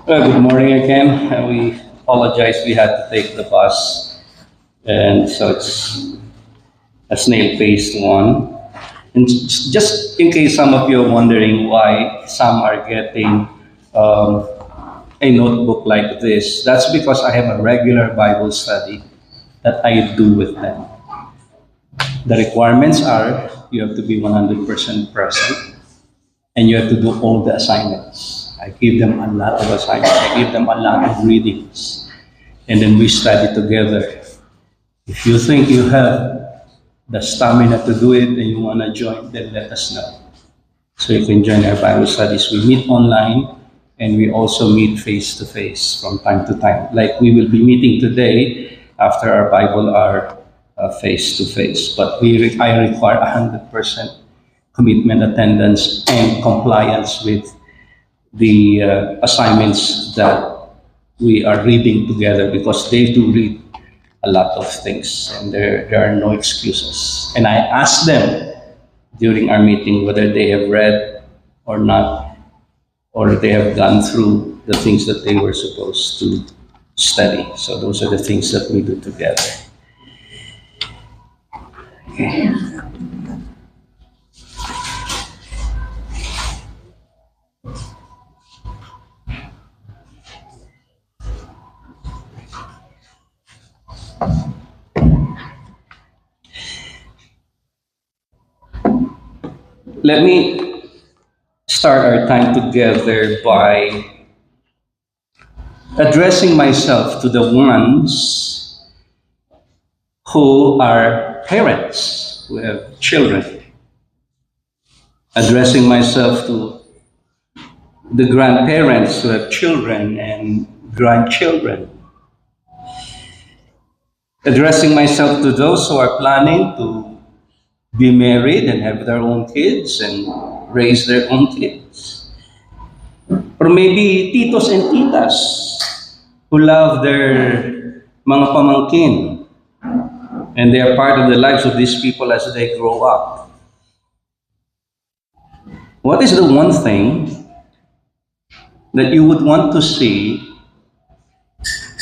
Good morning again. We apologize we had to take the bus, and so it's a snail-paced one. And just in case some of you are wondering why some are getting um, a notebook like this, that's because I have a regular Bible study that I do with them. The requirements are you have to be 100% present and you have to do all the assignments. I give them a lot of assignments. I give them a lot of readings. And then we study together. If you think you have the stamina to do it and you want to join, then let us know. So you can join our Bible studies. We meet online and we also meet face to face from time to time. Like we will be meeting today after our Bible are face to face. But I require 100% commitment, attendance, and compliance with the assignments that we are reading together because they do read a lot of things and there are no excuses. And I ask them during our meeting whether they have read or not, or they have gone through the things that they were supposed to study. So those are the things that we do together. Okay. Let me start our time together by addressing myself to the ones who are parents, who have children. Addressing myself to the grandparents who have children and grandchildren. Addressing myself to those who are planning to be married and have their own kids and raise their own kids. Or maybe titos and titas who love their mga pamangkin and they are part of the lives of these people as they grow up. What is the one thing that you would want to see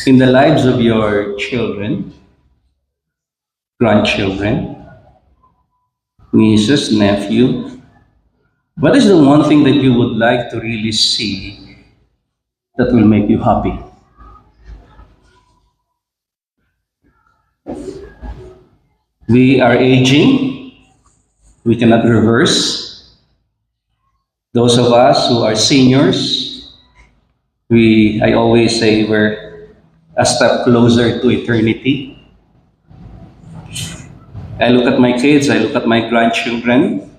in the lives of your children grandchildren, nieces, nephew. What is the one thing that you would like to really see that will make you happy? We are aging. We cannot reverse. Those of us who are seniors, I always say we're a step closer to eternity. I look at my kids, I look at my grandchildren.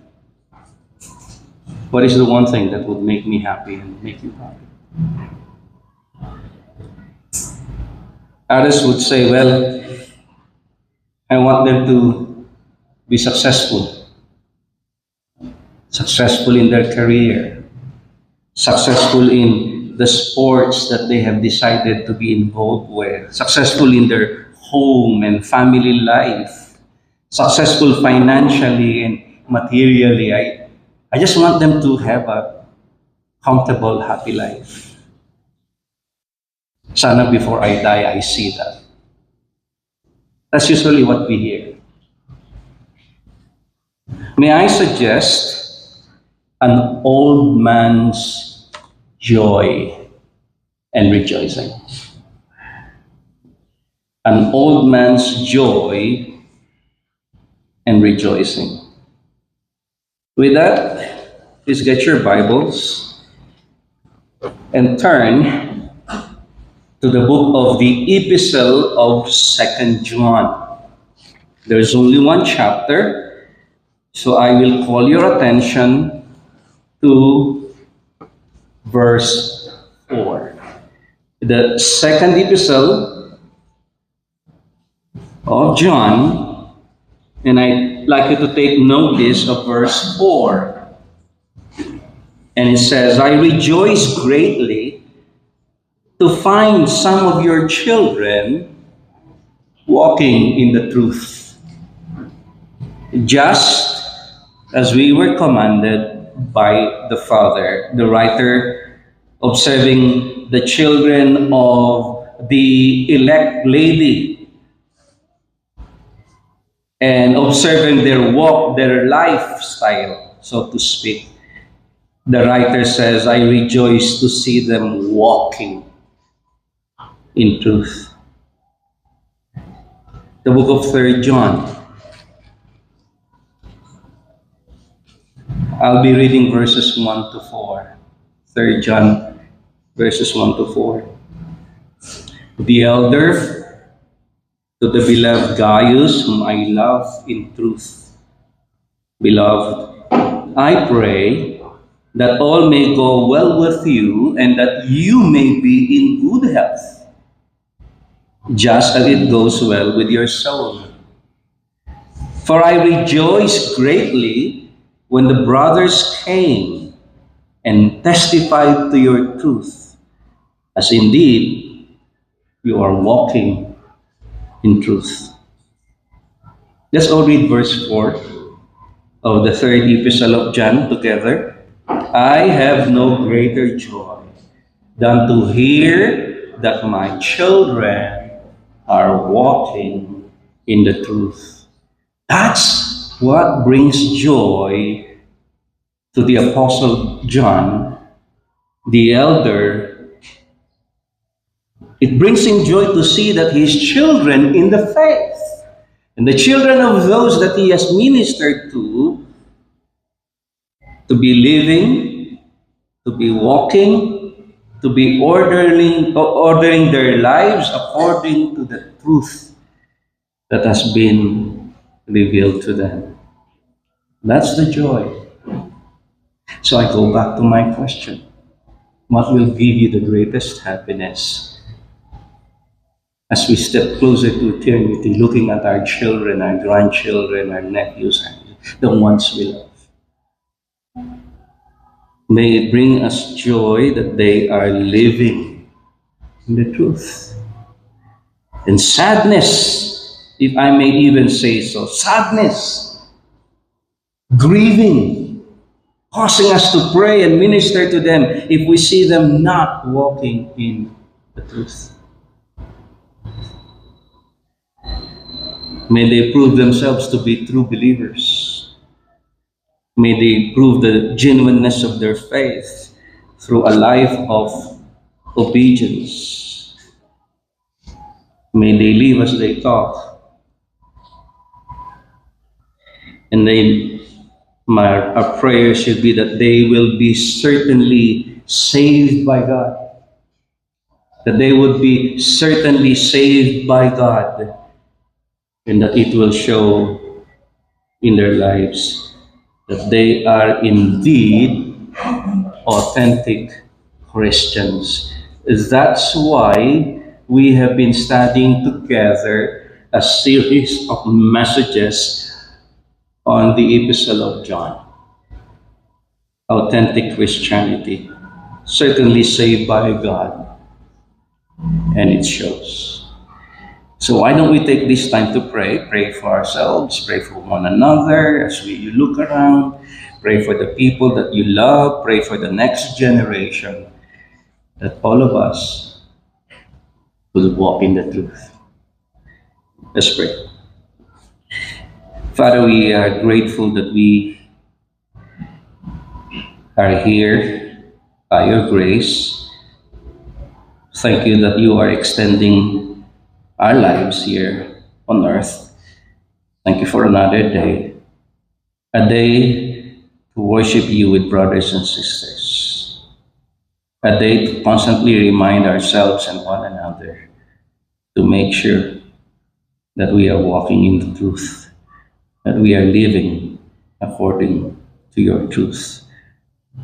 What is the one thing that would make me happy and make you happy? Others would say, well, I want them to be successful. Successful in their career. Successful in the sports that they have decided to be involved with. Successful in their home and family life. Successful financially and materially. I just want them to have a comfortable, happy life. Sana before I die, I see that. That's usually what we hear. May I suggest an old man's joy and rejoicing? An old man's joy and rejoicing. With that, please get your Bibles and turn to the book of the Epistle of 2 John. There's only one chapter, so I will call your attention to verse 4. The second epistle of John, and I'd like you to take notice of verse 4. And it says, I rejoice greatly to find some of your children walking in the truth, just as we were commanded by the Father. The writer, observing the children of the elect lady and observing their walk, their lifestyle, so to speak, the writer says, I rejoice to see them walking in truth. The book of 3 John. I'll be reading verses 1 to 4. 3 John, verses 1 to 4. The elder, to the beloved Gaius, whom I love in truth. Beloved, I pray that all may go well with you and that you may be in good health, just as it goes well with your soul. For I rejoiced greatly when the brothers came and testified to your truth, as indeed you are walking in truth. Let's all read verse 4 of the third epistle of John together. I have no greater joy than to hear that my children are walking in the truth. That's what brings joy to the Apostle John, the elder. It brings him joy to see that his children in the faith and the children of those that he has ministered to be living, to be walking, to be ordering their lives according to the truth that has been revealed to them. That's the joy. So I go back to my question. What will give you the greatest happiness as we step closer to eternity, looking at our children, our grandchildren, our nephews, the ones we love? May it bring us joy that they are living in the truth. And sadness, if I may even say so, sadness, grieving, causing us to pray and minister to them if we see them not walking in the truth. May they prove themselves to be true believers. May they prove the genuineness of their faith through a life of obedience. May they live as they taught. And then our prayer should be that they will be certainly saved by God. That they would be certainly saved by God. And that it will show in their lives that they are indeed authentic Christians. That's why we have been studying together a series of messages on the Epistle of John. Authentic Christianity, certainly saved by God, and it shows. So why don't we take this time to pray? Pray for ourselves, pray for one another as you look around, pray for the people that you love, pray for the next generation, that all of us will walk in the truth. Let's pray. Father, we are grateful that we are here by your grace. Thank you that you are extending our lives here on earth. Thank you for another day, a day to worship you with brothers and sisters, a day to constantly remind ourselves and one another to make sure that we are walking in the truth, that we are living according to your truth,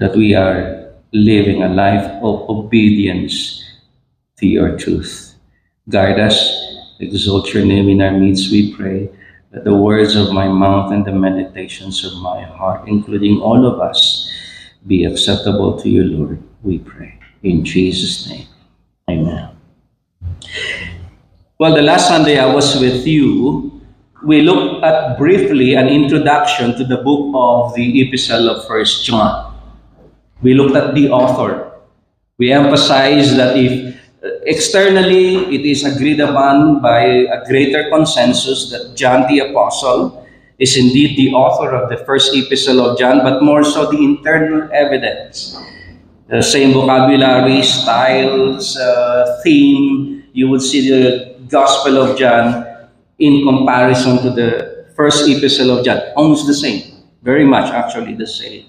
that we are living a life of obedience to your truth. Guide us, exalt your name in our midst, we pray, that the words of my mouth and the meditations of my heart, including all of us, be acceptable to you, Lord, we pray. In Jesus' name, amen. Well, the last Sunday I was with you, we looked at briefly an introduction to the book of the Epistle of 1 John. We looked at the author. We emphasized that if externally, it is agreed upon by a greater consensus that John the Apostle is indeed the author of the first epistle of John, but more so the internal evidence. The same vocabulary, styles, theme, you would see the Gospel of John in comparison to the first epistle of John. Almost the same. Very much actually the same.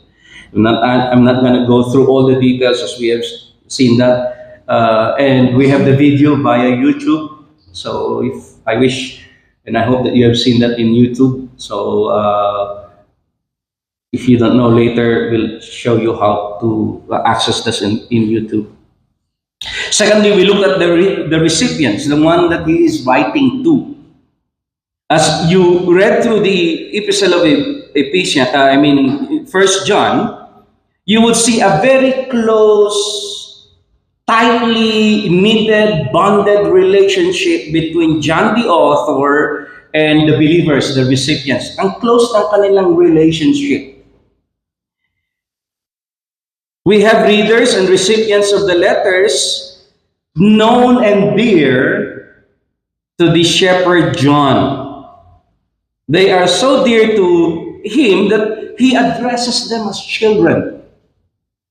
I'm not going to go through all the details as we have seen that. And we have the video via YouTube. So if I wish, and I hope that you have seen that in YouTube. So if you don't know, later we'll show you how to access this in YouTube. Secondly, we look at the recipients, the one that he is writing to. As you read through the epistle of First John, you would see a very close, tightly knitted, bonded relationship between John the author and the believers, the recipients. Ang close ng kanilang relationship. We have readers and recipients of the letters known and dear to the shepherd John. They are so dear to him that he addresses them as children.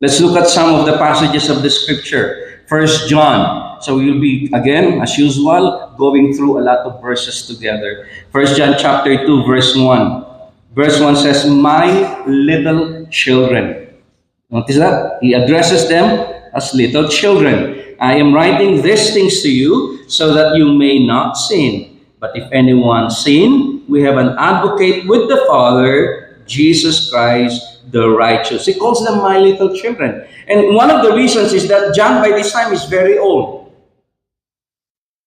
Let's look at some of the passages of the scripture. 1 John. So we'll be, again, as usual, going through a lot of verses together. 1 John chapter 2, verse 1. Verse 1 says, "My little children." Notice that? He addresses them as little children. "I am writing these things to you so that you may not sin. But if anyone sin, we have an advocate with the Father, Jesus Christ, the righteous." He calls them my little children. And one of the reasons is that John by this time is very old.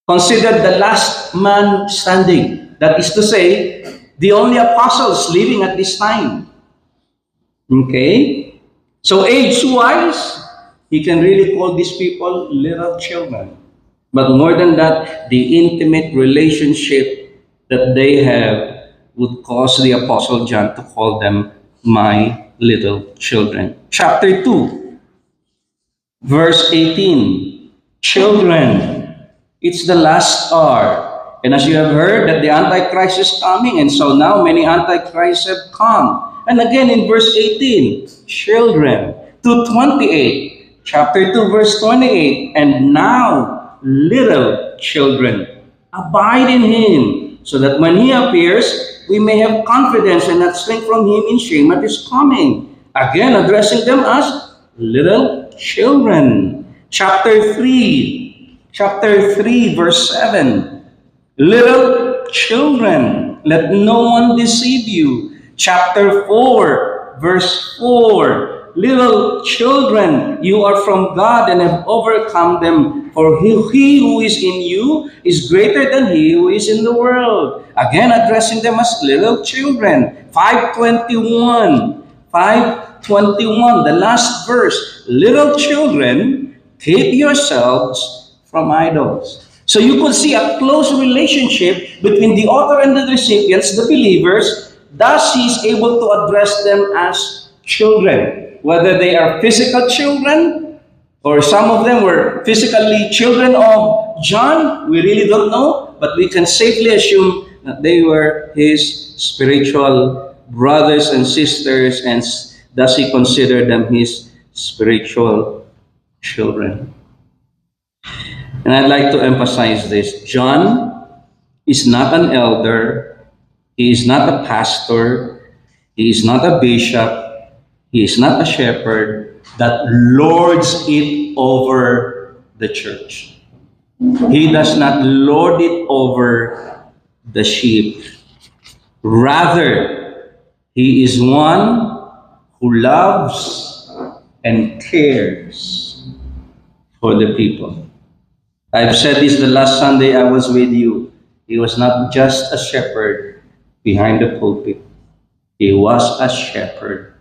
Considered the last man standing. That is to say, the only apostles living at this time. Okay? So age-wise, he can really call these people little children. But more than that, the intimate relationship that they have would cause the Apostle John to call them my little children. Chapter 2, verse 18. Children, it's the last hour. And as you have heard that the Antichrist is coming, and so now many Antichrists have come. And again in verse 18, children, to 28, chapter 2, verse 28, and now little children, abide in him, so that when he appears, we may have confidence and not shrink from him in shame at his coming. Again, addressing them as little children. Chapter 3, verse 7. Little children, let no one deceive you. Chapter 4, verse 4. Little children, you are from God and have overcome them. For he who is in you is greater than he who is in the world. Again, addressing them as little children. 5:21, the last verse. Little children, keep yourselves from idols. So you could see a close relationship between the author and the recipients, the believers. Thus, he is able to address them as children. Whether they are physical children, or some of them were physically children of John, we really don't know. But we can safely assume that they were his spiritual brothers and sisters, and thus he considered them his spiritual children. And I'd like to emphasize this. John is not an elder. He is not a pastor. He is not a bishop. He is not a shepherd that lords it over the church. He does not lord it over the sheep. Rather, he is one who loves and cares for the people. I've said this the last Sunday I was with you. He was not just a shepherd behind the pulpit. He was a shepherd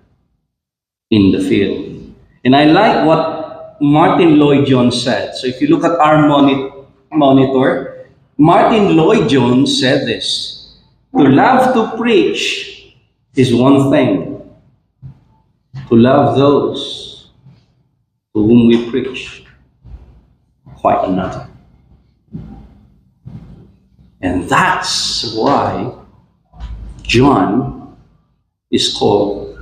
in the field. And I like what Martin Lloyd-Jones said. So if you look at our monitor, Martin Lloyd-Jones said this: to love to preach is one thing. To love those to whom we preach, quite another. And that's why John is called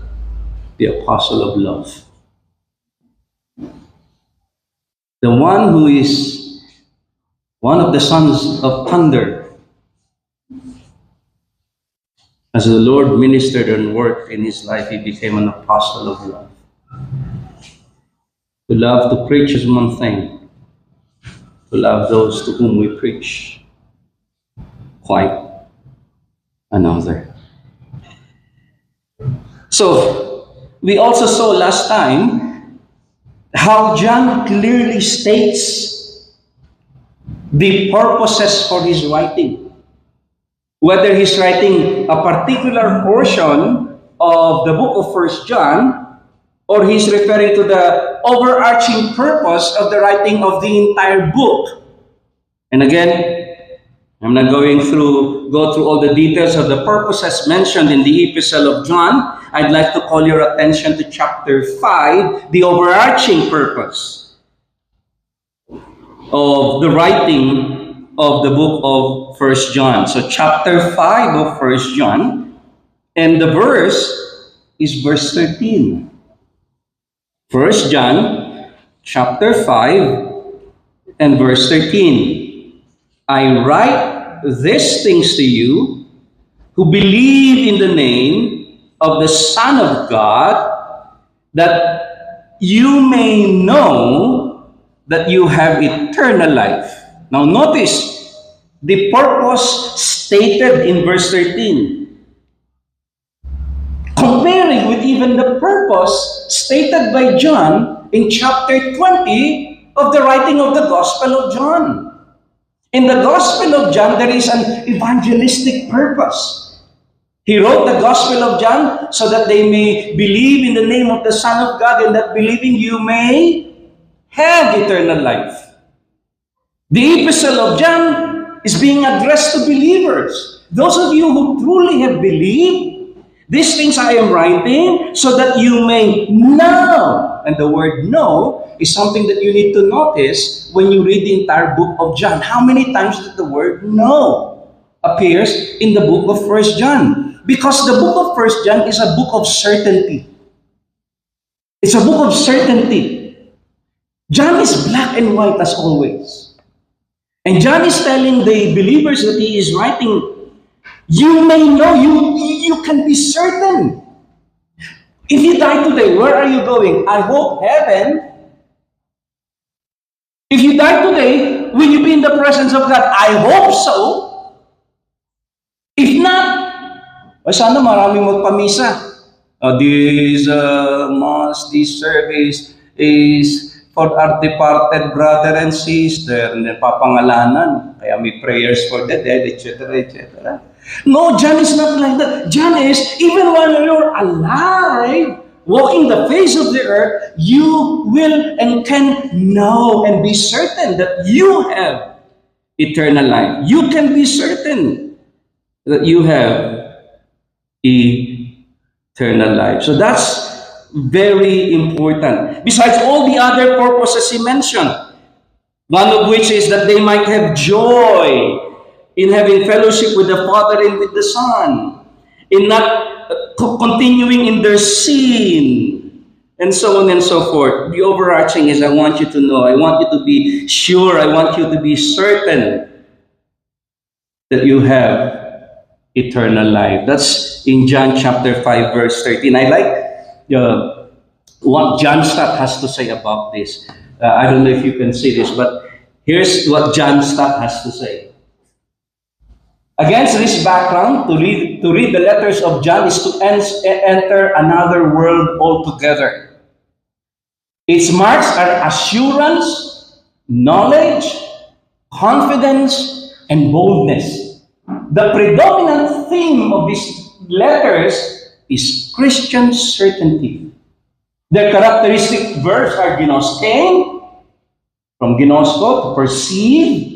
the apostle of love. The one who is one of the sons of thunder. As the Lord ministered and worked in his life, he became an apostle of love. To love to preach is one thing. To love those to whom we preach, quite another. So, we also saw last time how John clearly states the purposes for his writing. Whether he's writing a particular portion of the book of 1 John, or he's referring to the overarching purpose of the writing of the entire book. And again, I'm not going go through all the details of the purposes mentioned in the Epistle of John. I'd like to call your attention to chapter 5, the overarching purpose of the writing of the book of 1 John. So chapter 5 of 1 John, and the verse is verse 13. 1 John chapter 5 and verse 13. I write these things to you who believe in the name of the Son of God, that you may know that you have eternal life. Now notice the purpose stated in verse 13. Comparing with even the purpose stated by John in chapter 20 of the writing of the Gospel of John. In the Gospel of John, there is an evangelistic purpose. He wrote the Gospel of John so that they may believe in the name of the Son of God, and that believing you may have eternal life. The Epistle of John is being addressed to believers. Those of you who truly have believed, these things I am writing so that you may know. And the word know is something that you need to notice when you read the entire book of John. How many times did the word know appears in the book of First John. Because the book of First John is a book of certainty. It's a book of certainty. John is black and white as always. And John is telling the believers that he is writing, you may know, you can be certain. If you die today, where are you going? I hope heaven. If you die today, will you be in the presence of God? I hope so. If not, sana maraming magpamisa. This mass, this service is for our departed brother and sister. And then papangalanan. Kaya may prayers for the dead, etc., etc. No, John is not like that. John is, even while you're alive, walking the face of the earth, you will and can know and be certain that you have eternal life. You can be certain that you have eternal life. So that's very important. Besides all the other purposes he mentioned, one of which is that they might have joy in having fellowship with the Father and with the Son, in not continuing in their sin, and so on and so forth. The overarching is, I want you to know, I want you to be sure, I want you to be certain that you have eternal life. That's in John chapter 5, verse 13. I like what John Stott has to say about this. I don't know if you can see this, but here's what John Stott has to say. Against this background, to read the letters of John is to enter another world altogether. Its marks are assurance, knowledge, confidence, and boldness. The predominant theme of these letters is Christian certainty. Their characteristic verbs are ginoschein, from ginosko, to perceive,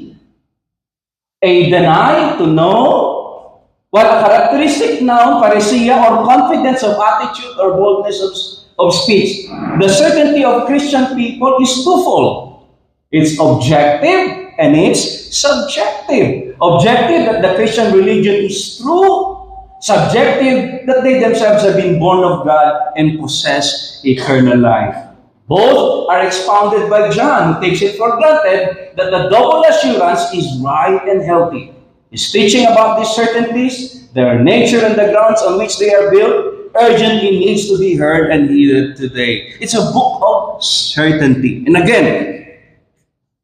a deny, to know, while a characteristic noun, paresia, or confidence of attitude or boldness of speech. The certainty of Christian people is twofold. It's objective and it's subjective. Objective, that the Christian religion is true. Subjective, that they themselves have been born of God and possess eternal life. Both are expounded by John, who takes it for granted that the double assurance is right and healthy. His teaching about these certainties, their nature and the grounds on which they are built, urgently needs to be heard and heeded today. It's a book of certainty. And again,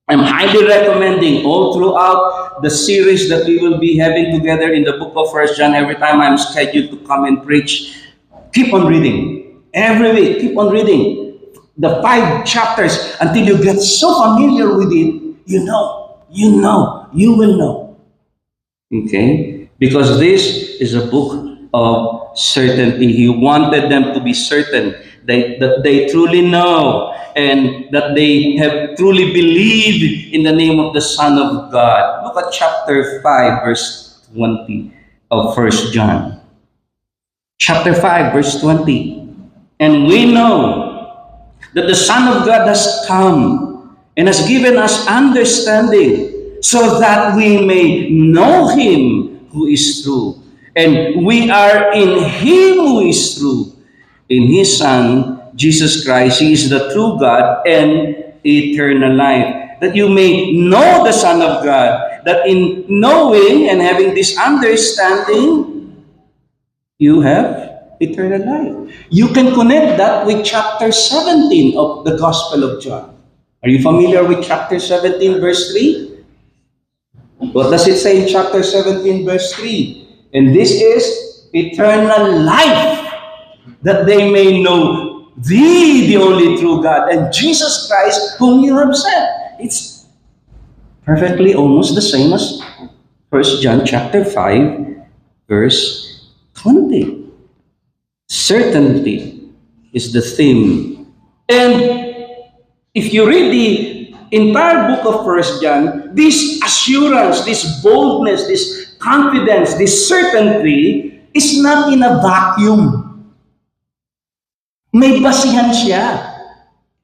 I'm highly recommending all throughout the series that we will be having together in the book of 1 John, every time I'm scheduled to come and preach, keep on reading. Every week, keep on reading the 5 chapters until you get so familiar with it, you will know. Okay? Because this is a book of certainty. He wanted them to be certain that they truly know and that they have truly believed in the name of the Son of God. Look at chapter 5, verse 20 of 1 John. Chapter 5, verse 20. And we know that the Son of God has come and has given us understanding so that we may know Him who is true. And we are in Him who is true, in His Son, Jesus Christ. He is the true God and eternal life. That you may know the Son of God, that in knowing and having this understanding, you have eternal life. You can connect that with chapter 17 of the Gospel of John. Are you familiar with chapter 17, verse 3? What does it say in chapter 17, verse 3? And this is eternal life, that they may know Thee, the only true God, and Jesus Christ, whom You have sent. It's perfectly almost the same as 1 John chapter 5, verse 20. Certainty is the theme. And if you read the entire book of 1 John, this assurance, this boldness, this confidence, this certainty is not in a vacuum. May basihan siya.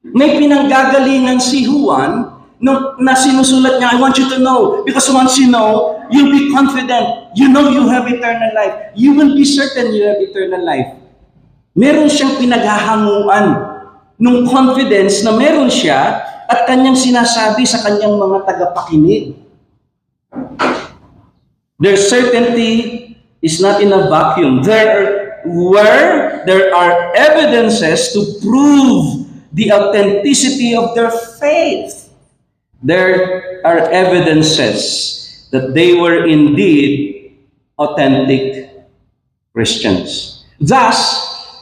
May pinanggagalingan si Juan no, na sinusulat niya, I want you to know. Because once you know, you'll be confident. You know you have eternal life. You will be certain you have eternal life. Meron siyang pinaghahanguan nung confidence na meron siya at kanyang sinasabi sa kanyang mga tagapakinig. Their certainty is not in a vacuum. Where there are evidences to prove the authenticity of their faith. There are evidences that they were indeed authentic Christians. Thus,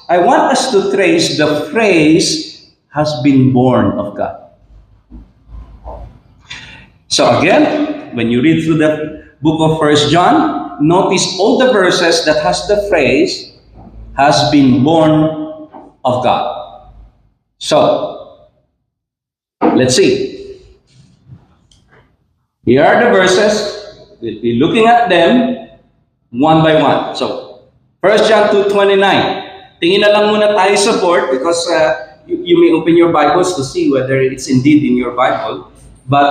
I want us to trace the phrase, has been born of God. So again, when you read through the book of 1 John, notice all the verses that has the phrase, has been born of God. So, let's see. Here are the verses. We'll be looking at them one by one. So, 1 John 2:29. Tingin na lang muna tayo sa board because you may open your Bibles to see whether it's indeed in your Bible. But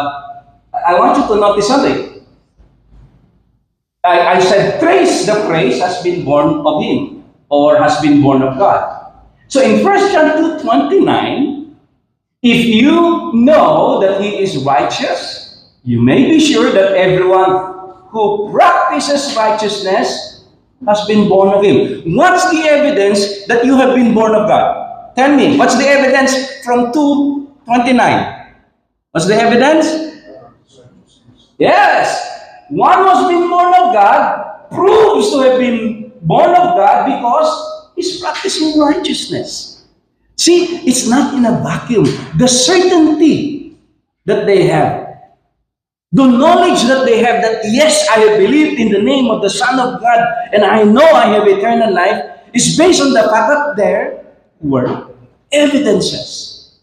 I want you to notice something. I said, trace the phrase has been born of him or has been born of God. So in 1 John 2:29, if you know that he is righteous, you may be sure that everyone who practices righteousness has been born of him. What's the evidence that you have been born of God? Tell me, what's the evidence from 2:29? What's the evidence? Yes! One who's been born of God proves to have been born of God because he's practicing righteousness. See, it's not in a vacuum. The certainty that they have, the knowledge that they have that, yes, I have believed in the name of the Son of God and I know I have eternal life, is based on the fact that there were evidences.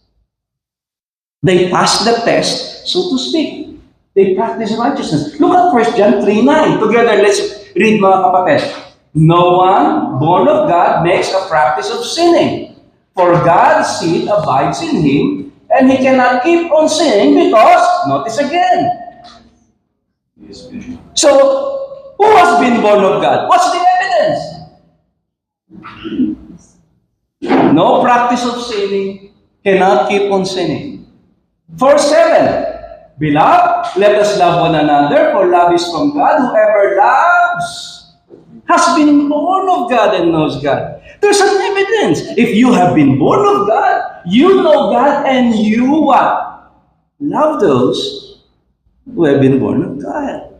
They passed the test, so to speak. They practice righteousness. Look at 1 John 3:9. Together, let's read, mga kapatid. No one born of God makes a practice of sinning. For God's seed abides in him, and he cannot keep on sinning because, notice again. So, who has been born of God? What's the evidence? No practice of sinning, cannot keep on sinning. Verse 7. Beloved, let us love one another, for love is from God. Whoever loves has been born of God and knows God. There's an evidence. If you have been born of God, you know God, and you what? Love those who have been born of God.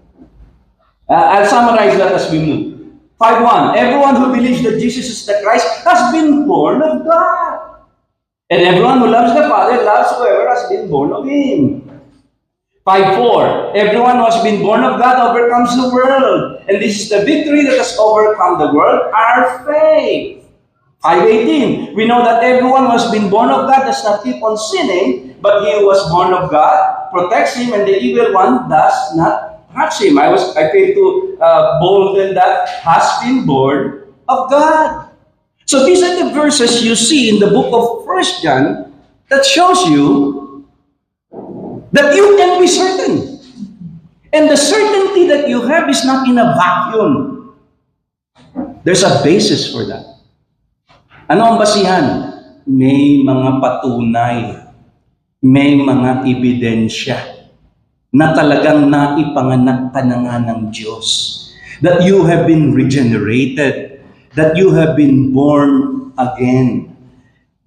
I'll summarize that as we move. 5:1. Everyone who believes that Jesus is the Christ has been born of God. And everyone who loves the Father loves whoever has been born of him. 5:4. Everyone who has been born of God overcomes the world. And this is the victory that has overcome the world, our faith. 5:18. We know that everyone who has been born of God does not keep on sinning, but he who was born of God protects him, and the evil one does not touch him. I failed to bolden that, has been born of God. So these are the verses you see in the book of 1 John that shows you that you can be certain. And the certainty that you have is not in a vacuum. There's a basis for that. Ano ang basihan? May mga patunay, may mga ebidensya na talagang naipanganak ka na nga ng Diyos. That you have been regenerated, that you have been born again,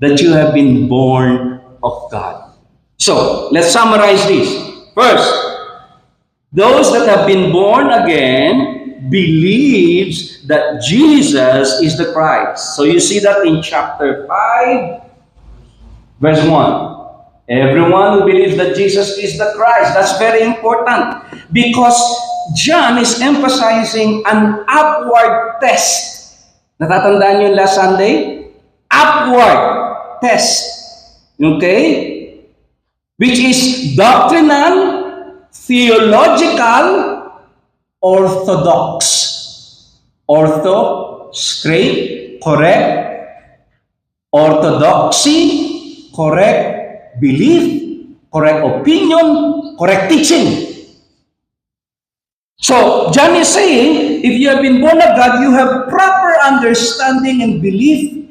that you have been born of God. So, let's summarize this. First, those that have been born again believes that Jesus is the Christ. So you see that in chapter 5, verse 1. Everyone who believes that Jesus is the Christ. That's very important because John is emphasizing an upward test. Natatandaan niyo last Sunday? Upward test. Okay? Which is doctrinal, theological, orthodox. Ortho, straight, correct. Orthodoxy, correct belief. correct opinion, correct teaching. So, John is saying, if you have been born of God, you have proper understanding and belief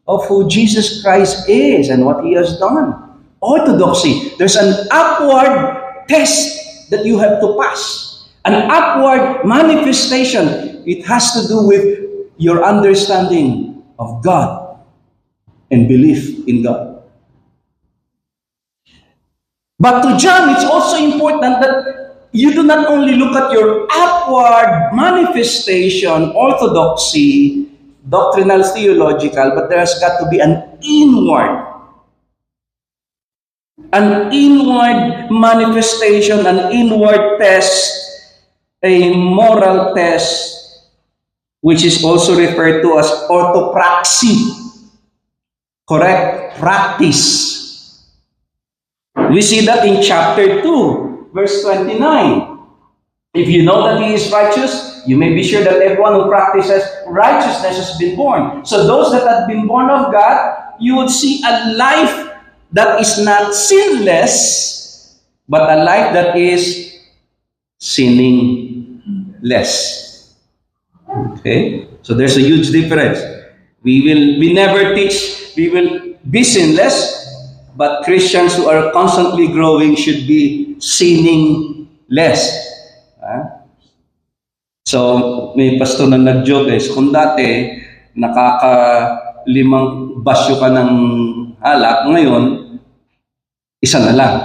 of who Jesus Christ is and what He has done. Orthodoxy. There's an upward test that you have to pass. An upward manifestation. It has to do with your understanding of God and belief in God. But to John, it's also important that you do not only look at your upward manifestation, orthodoxy, doctrinal, theological, but there's got to be an inward manifestation, an inward test, a moral test, which is also referred to as orthopraxy. Correct practice. We see that in chapter 2, verse 29. If you know that He is righteous, you may be sure that everyone who practices righteousness has been born. So those that have been born of God, you would see a life that is not sinless, but a life that is sinning less. Okay? So there's a huge difference. We never teach we will be sinless, but Christians who are constantly growing should be sinning less. So, may pastor na nag-joke kung dati, nakaka-5 basyo ka ng alak, ngayon, isa na lang.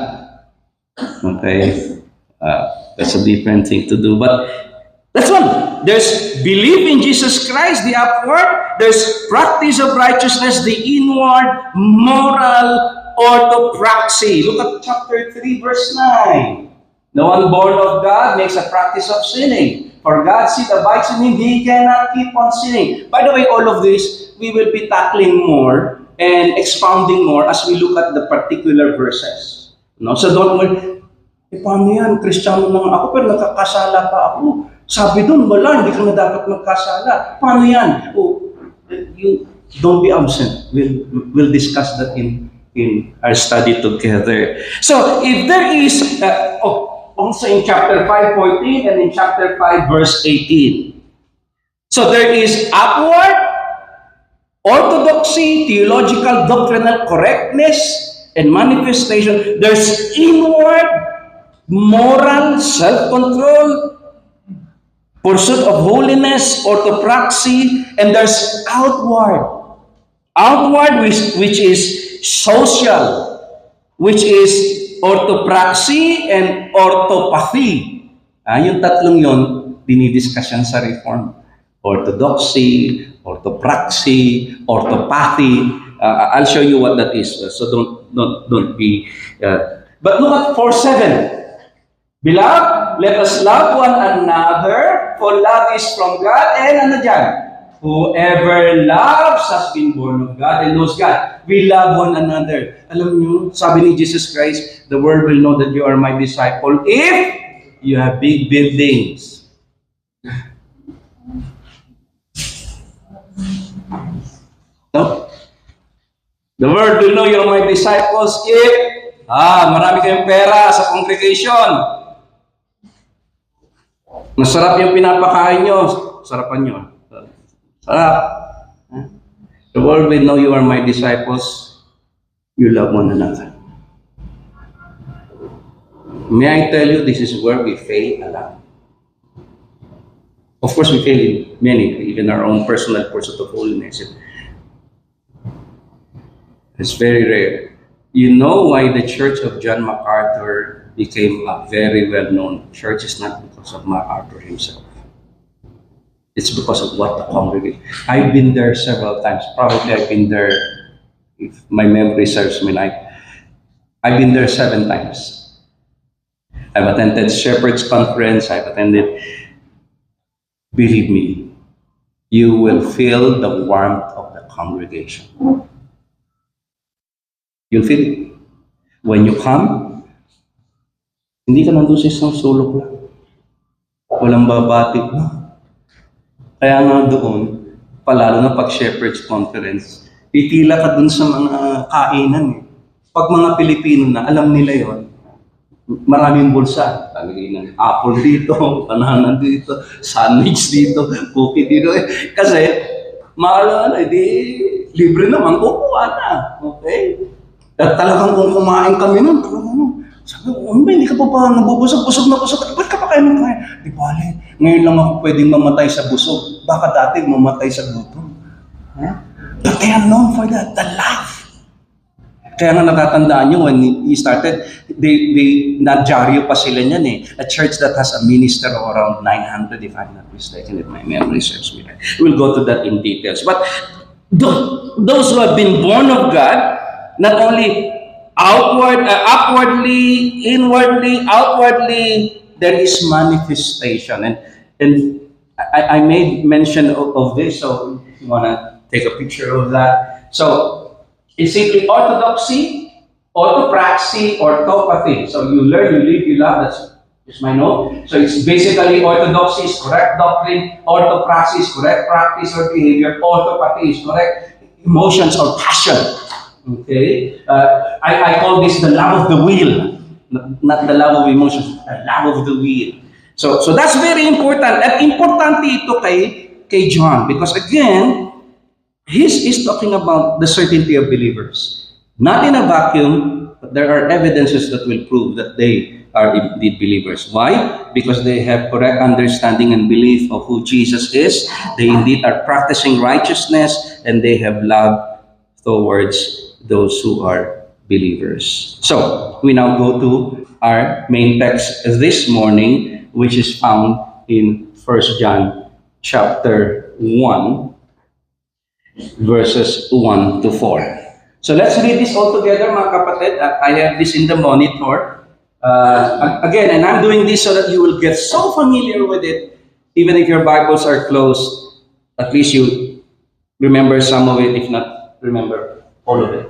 Okay? That's a different thing to do. But, that's one. There's belief in Jesus Christ, the upward. There's practice of righteousness, the inward, moral, orthopraxy. Look at chapter 3, verse 9. The one born of God makes a practice of sinning. For God's seed abides in him, he cannot keep on sinning. By the way, all of this, we will be tackling more and expounding more as we look at the particular verses. No? So don't worry, paano yan? Kristiyano lang ako, pero nakakasala pa ako. Sabi doon, wala, hindi ka na dapat magkasala. Paano yan? Oh, you don't be absent. We'll discuss that in our study together. So, if there is, also in chapter 5:14 and in chapter 5, verse 18. So, there is upward, orthodoxy, theological, doctrinal correctness, and manifestation. There's inward, moral, self-control, pursuit of holiness, orthopraxy, and there's outward. Outward, which is social, which is orthopraxy and orthopathy. Yung tatlong yon dinidiscuss yan sa Reform. Orthodoxy, orthopraxy, orthopathy. I'll show you what that is. So don't be. But look at 4:7. Beloved, let us love one another, for love is from God. And ano dyan? Whoever loves has been born of God and knows God. We love one another. Alam niyo, sabi ni Jesus Christ, the world will know that you are my disciple if you have big buildings. No? The world will know you are my disciples if marami kayong pera sa congregation. Masarap yung pinapakain nyo. Sarapan nyo. Sarap. The world will know you are my disciples. You love one another. May I tell you, this is where we fail a lot. Of course, we fail in many, even our own personal pursuit of holiness. It's very rare. You know why the Church of John MacArthur became a very well-known church? It's not because of MacArthur himself. It's because of what the congregation. I've been there several times. Probably I've been there, if my memory serves me right, I've been there 7 times. I've attended Shepherd's Conference. I've attended. Believe me, you will feel the warmth of the congregation. You'll feel it. When you come, hindi ka nandun sa isang sulok lang. Walang babati. Kaya nga doon, palalo na pag Shepherd's Conference, pipila ka dun sa mga kainan. pag mga Pilipino na, alam nila yon, maraming bulsa. Talagay ng apple dito, banana dito, sandwich dito, cookie dito. Kasi, mahal di libre naman, kukuha na. Okay? At talagang kung kumain kami nun, sabi ko, hindi ka pa ba nabubusog, busog na busog? Ba't ka pa kayo nung kain? Di bale, ngayon lang ako pwedeng mamatay sa busog. Baka dati mamatay sa gutom. Huh? But they are known for that, the love. Kaya nga natatandaan nyo, when he started, nagyaryo pa sila niyan eh. A church that has a minister of around 900, if I'm not mistaken, if my memory serves me right. We'll go to that in details. But those who have been born of God, not only upwardly, inwardly, outwardly, there is manifestation. And I made mention of this, so if you want to take a picture of that. So, it's simply orthodoxy, orthopraxy, orthopathy. So you learn, you live, you love. That's just my note. So it's basically orthodoxy is correct doctrine, orthopraxy is correct practice or behavior, orthopathy is correct emotions or passion. Okay? I call this the love of the will, not the love of emotions, the love of the will. So that's very important. At importante ito kay John because again, he's talking about the certainty of believers. Not in a vacuum, but there are evidences that will prove that they are indeed believers. Why? Because they have correct understanding and belief of who Jesus is. They indeed are practicing righteousness and they have love towards those who are believers. So, we now go to our main text this morning, which is found in 1 John chapter 1, verses 1 to 4. So let's read this all together, mga kapatid. I have this in the monitor. Again, and I'm doing this so that you will get so familiar with it, even if your Bibles are closed, at least you remember some of it, if not remember all of it.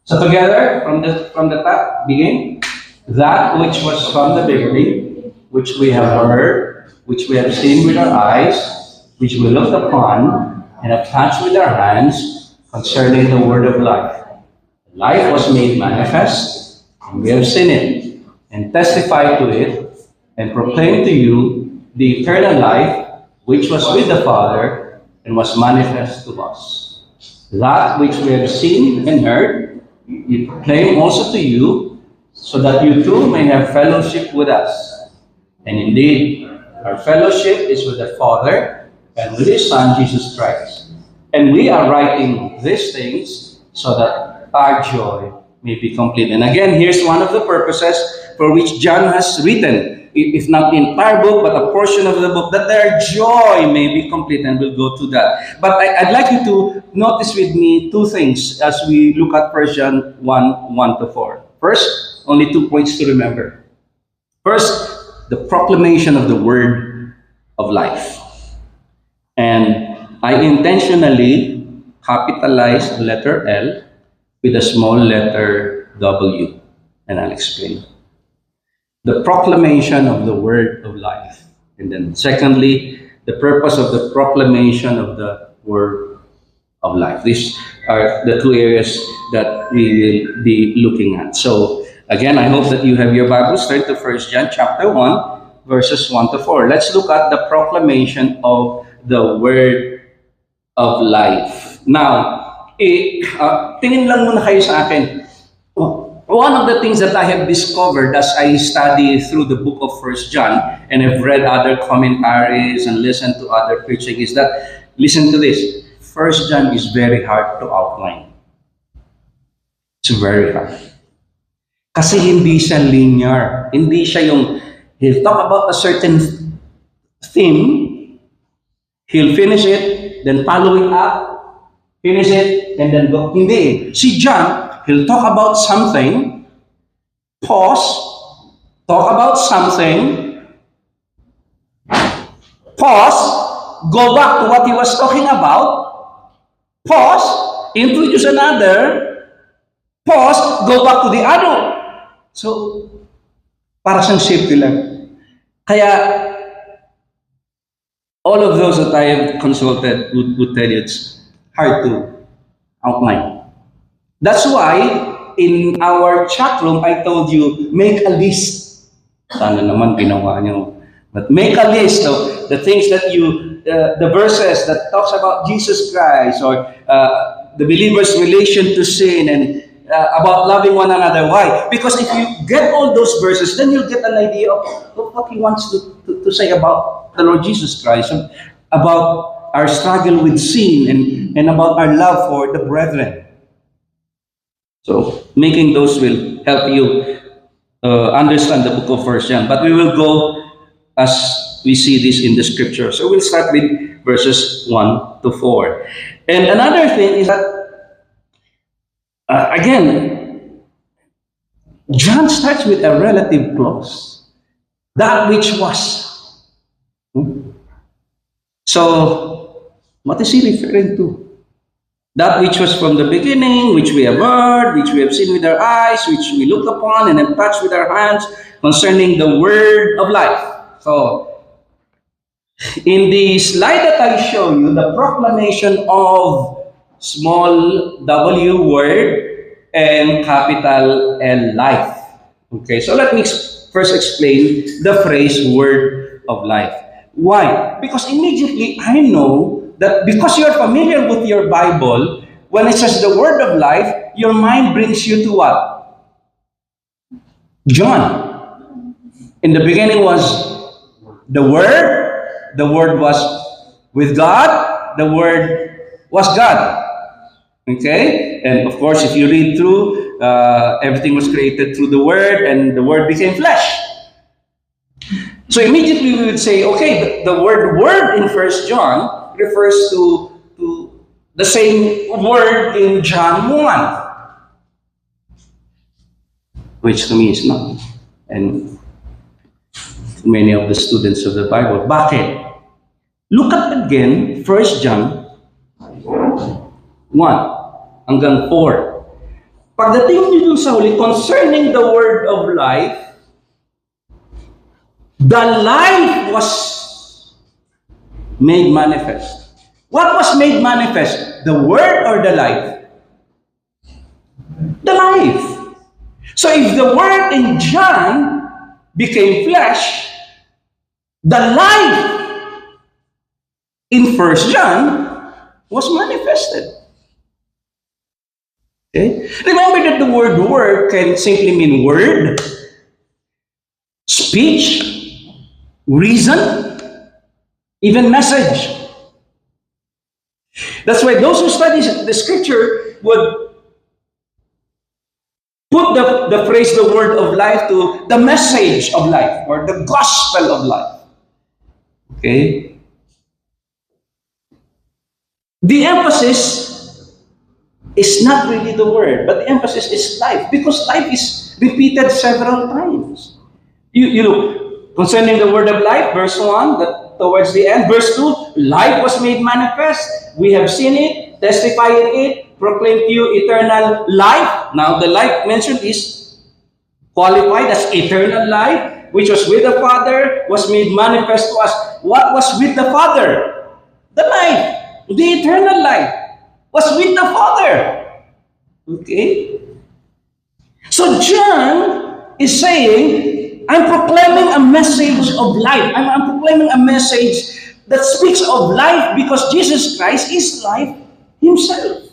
So together, from the top, begin. That which was from the beginning, which we have heard, which we have seen with our eyes, which we looked upon, and have touched with our hands concerning the word of life. Life was made manifest, and we have seen it, and testified to it, and proclaimed to you the eternal life, which was with the Father, and was manifest to us. That which we have seen and heard, we proclaim also to you, so that you too may have fellowship with us. And indeed, our fellowship is with the Father, and with His Son, Jesus Christ. And we are writing these things so that our joy may be complete. And again, here's one of the purposes for which John has written, if not the entire book, but a portion of the book, that their joy may be complete, and we'll go to that. But I'd like you to notice with me two things as we look at 1 John 1 to 4. First, only 2 points to remember. First, the proclamation of the word of life. And I intentionally capitalized the letter L with a small letter W, and I'll explain. The proclamation of the word of life. And then secondly, the purpose of the proclamation of the word of life. These are the two areas that we will be looking at. So again, I hope that you have your Bibles. Turn to 1 John chapter 1, verses 1 to 4. Let's look at the proclamation of the word of life. Now, tingin lang muna kayo sa akin. One of the things that I have discovered as I study through the book of 1 John and have read other commentaries and listened to other preaching is that, listen to this, 1 John is very hard to outline. It's very hard. Kasi hindi siya linear. Hindi siya yung, he'll talk about a certain theme, he'll finish it, then follow it up, finish it, and then go. Hindi. Si John, he'll talk about something, pause, talk about something, pause, go back to what he was talking about, pause, introduce another, pause, go back to the other. So, para siyang circular. Kaya, all of those that I have consulted would tell you it's hard to outline. That's why in our chat room, I told you, make a list. Sana naman ginawa niyo. But make a list of the things that the verses that talks about Jesus Christ, or the believer's relation to sin, and about loving one another. Why? Because if you get all those verses, then you'll get an idea of what he wants to say about the Lord Jesus Christ, about our struggle with sin, and about our love for the brethren. So making those will help you understand the book of 1 John. But we will go as we see this in the scripture. So we'll start with verses 1 to 4. And another thing is that, again, John starts with a relative clause. That which was. So, what is he referring to? That which was from the beginning, which we have heard, which we have seen with our eyes, which we look upon and have touched with our hands, concerning the word of life. So, in the slide that I show you, the proclamation of small w word and capital L life. Okay, so let me first explain the phrase word of life. Why? Because immediately I know that because you're familiar with your Bible, when it says the word of life, your mind brings you to what? John. In the beginning was the Word was with God, the Word was God. Okay? And of course, if you read through, everything was created through the Word, and the Word became flesh. So immediately we would say, okay, the word in 1 John refers to the same word in John 1. Which to me is not. And many of the students of the Bible. Bakit? Look at again 1 John 1 hanggang 4. Pagdating nyo dun sa huli, concerning the word of life, the life was made manifest. What was made manifest? The word or the life? The life. So if the word in John became flesh, the life in 1 John was manifested. Okay? Remember that the word can simply mean word, speech, reason, even message. That's why those who study the scripture would put the phrase the word of life to the message of life or the gospel of life. Okay? The emphasis is not really the word, but the emphasis is life, because life is repeated several times. You look, concerning the word of life, verse 1, that towards the end, verse 2, life was made manifest. We have seen it, testifying it, proclaim to you eternal life. Now, the life mentioned is qualified as eternal life, which was with the Father, was made manifest to us. What was with the Father? The life. The eternal life was with the Father. Okay? So John is saying, I'm proclaiming a message of life. I'm proclaiming a message that speaks of life, because Jesus Christ is life himself.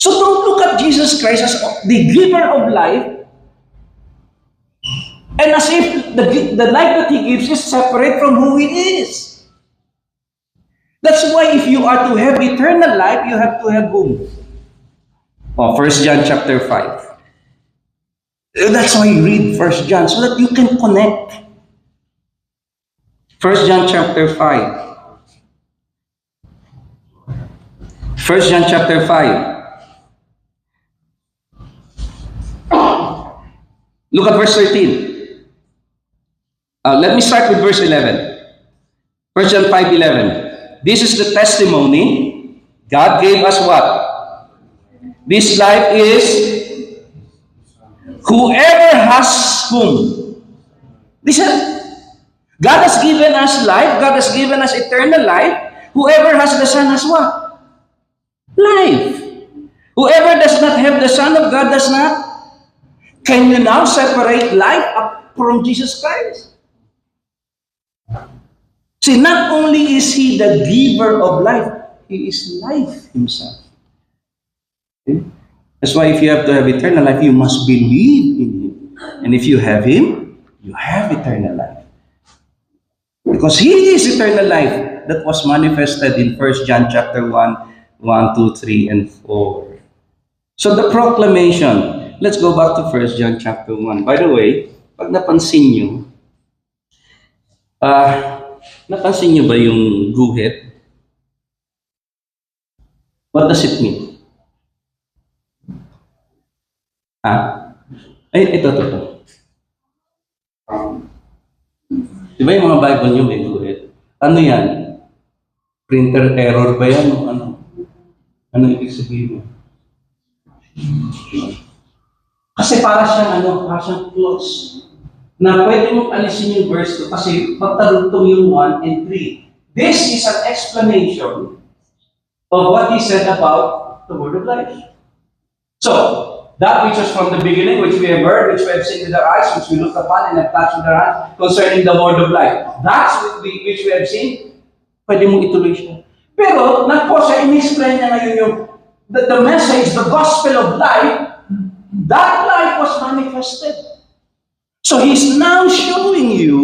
So don't look at Jesus Christ as the giver of life, and as if the life that he gives is separate from who he is. That's why if you are to have eternal life, you have to have whom? 1 John chapter 5. That's why you read 1 John, so that you can connect. 1 John chapter 5. 1 John chapter 5. Look at verse 13. Let me start with verse 11. 1 John 5:11. This is the testimony. God gave us what? This life is whoever has whom? Listen. God has given us life. God has given us eternal life. Whoever has the Son has what? Life. Whoever does not have the Son of God does not. Can you now separate life from Jesus Christ? See, not only is He the giver of life, He is life Himself. Okay? That's why if you have to have eternal life, you must believe in Him. And if you have Him, you have eternal life. Because He is eternal life that was manifested in 1 John chapter 1, 2, 3, and 4. So the proclamation, let's go back to 1 John chapter 1. By the way, pag napansin nyo, napansin nyo ba yung guhit? What does it mean? Ay, ito. Di ba yung mga Bible nyo may guhit? Ano yan? Printer error ba yan? O ano? Ano ibig sabihin mo? Kasi para siyang close. Na pwede mong alisin yung verse 2 kasi magtarugtong yung 1 and 3. This is an explanation of what he said about the word of life. So, that which was from the beginning, which we have heard, which we have seen with our eyes, which we looked upon and have touched with our hands, concerning the word of life. That's which we have seen. Pwede mong ituloy siya. Pero, siya, in-explain niya ngayon yung the message, the gospel of life, that life was manifested. So he's now showing you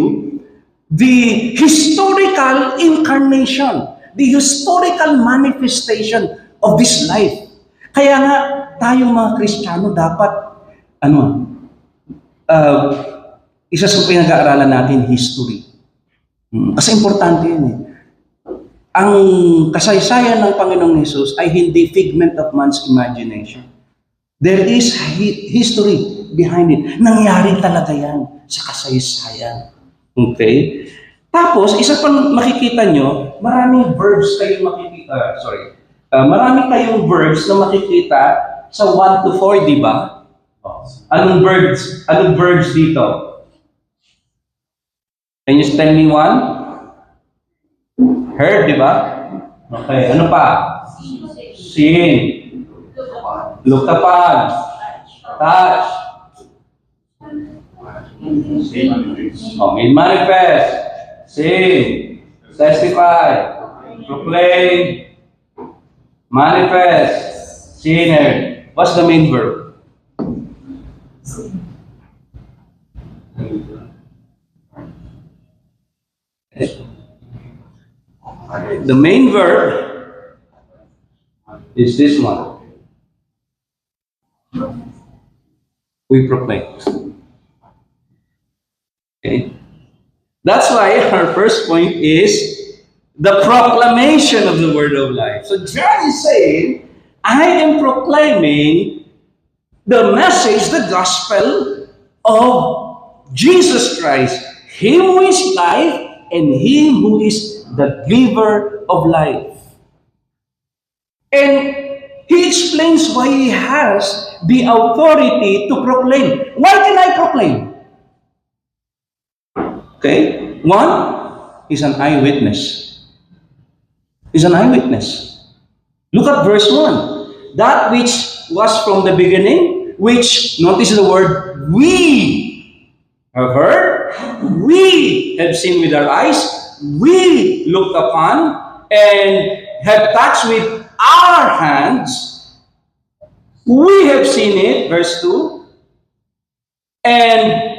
the historical incarnation, the historical manifestation of this life. Kaya nga, tayong mga Kristiyano dapat, isa sa pinag-aaralan natin, history. Kasi importante yun eh. Ang kasaysayan ng Panginoong Hesus ay hindi figment of man's imagination. There is history behind it. Nangyari talaga yan sa kasaysayan. Okay? Tapos, isa pang makikita nyo, maraming verbs kayong makikita. Marami kayong verbs na makikita sa 1 to 4, di ba? Anong verbs dito? Can you tell me one? Heard, di ba? Okay, ano pa? Seen. Looked upon. Touch. Made manifest. Seen. Testify. Proclaim. Manifest. Seen. Heard. What's the main verb? The main verb is this one. We proclaim. Okay? That's why our first point is the proclamation of the word of life. So John is saying, I am proclaiming the message, the gospel of Jesus Christ, Him who is life and Him who is the giver of life. And he explains why he has the authority to proclaim. Why can I proclaim? Okay, one, he's an eyewitness. He's an eyewitness. Look at verse 1. That which was from the beginning, which, notice the word, we have heard, we have seen with our eyes, we looked upon, and have touched with our hands. We have seen it, verse 2. And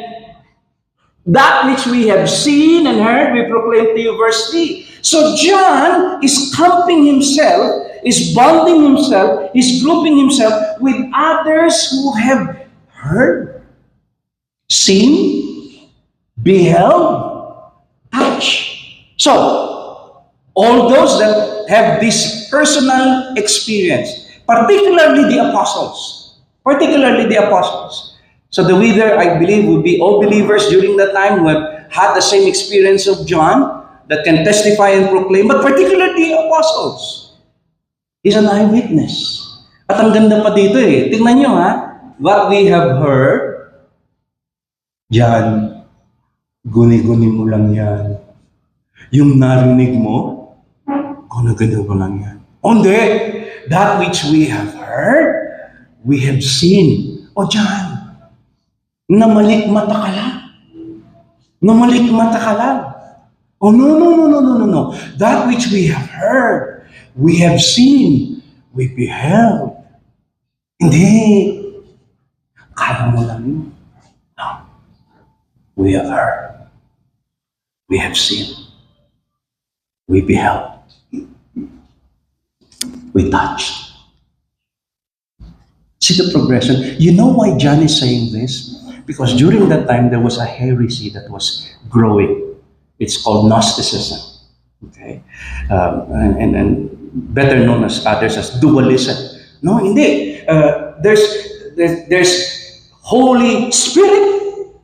that which we have seen and heard, we proclaim to you, verse 3. So John is clumping himself, is bonding himself, is grouping himself with others who have heard, seen, beheld, touched. So, all those that have this personal experience, particularly the apostles. So the reader, I believe, would be all believers during that time who have had the same experience of John, that can testify and proclaim, but particularly apostles. He's an eyewitness. At ang ganda pa dito eh. Tingnan nyo ha, what we have heard, John, guni-guni mo lang yan. Yung narinig mo, guni-guni mo lang yan. O hindi, that which we have heard, we have seen. O John, namalikmata ka lang. Namalikmata ka lang. Oh, no, no, no, no, no, no, no. That which we have heard, we have seen, we beheld. Hindi. Kala mo lang yun. No. We have heard. We have seen. We beheld. We touched. See the progression? You know why John is saying this? Because during that time, there was a heresy that was growing. It's called Gnosticism. Okay? And better known as others as dualism. No, hindi. There's Holy Spirit.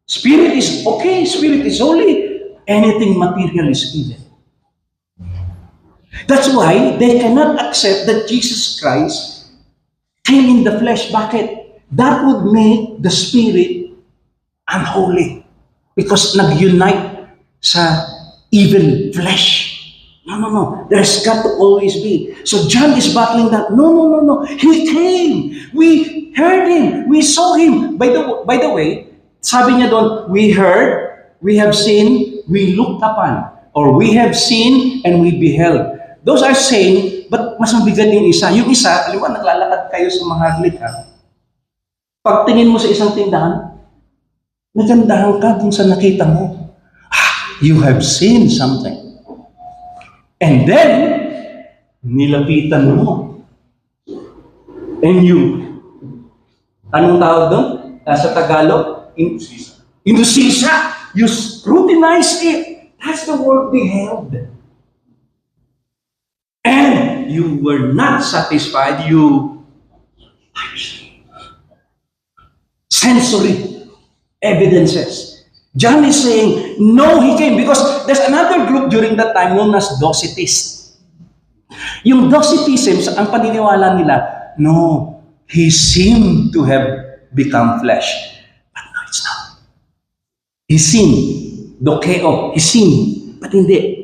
Spirit is okay. Spirit is holy. Anything material is evil. That's why they cannot accept that Jesus Christ came in the flesh. Bakit? That would make the Spirit unholy. Because nag-unite sa evil flesh. No, no, no. There's got to always be. So John is battling that. No, no, no, no. He came. We heard Him. We saw Him. By the way, sabi niya doon, we heard, we have seen, we looked upon. Or we have seen and we beheld. Those are same, but mas mabigat yung isa. Yung isa, alam mo, naglalakad kayo sa Maharlik, ha? Pagtingin mo sa isang tindahan, nagandahan ka dun sa nakita mo. You have seen something. And then, nilapitan mo. And you, anong tawag doon? Sa Tagalog? Indusisa. You scrutinize it. That's the word beheld. And you were not satisfied. You sensory evidences. John is saying, no, he came. Because there's another group during that time known as Docetists. Yung Docetism, ang paniniwala nila, no, he seemed to have become flesh. But no, it's not. He seen. Dokeo. He seen. But hindi.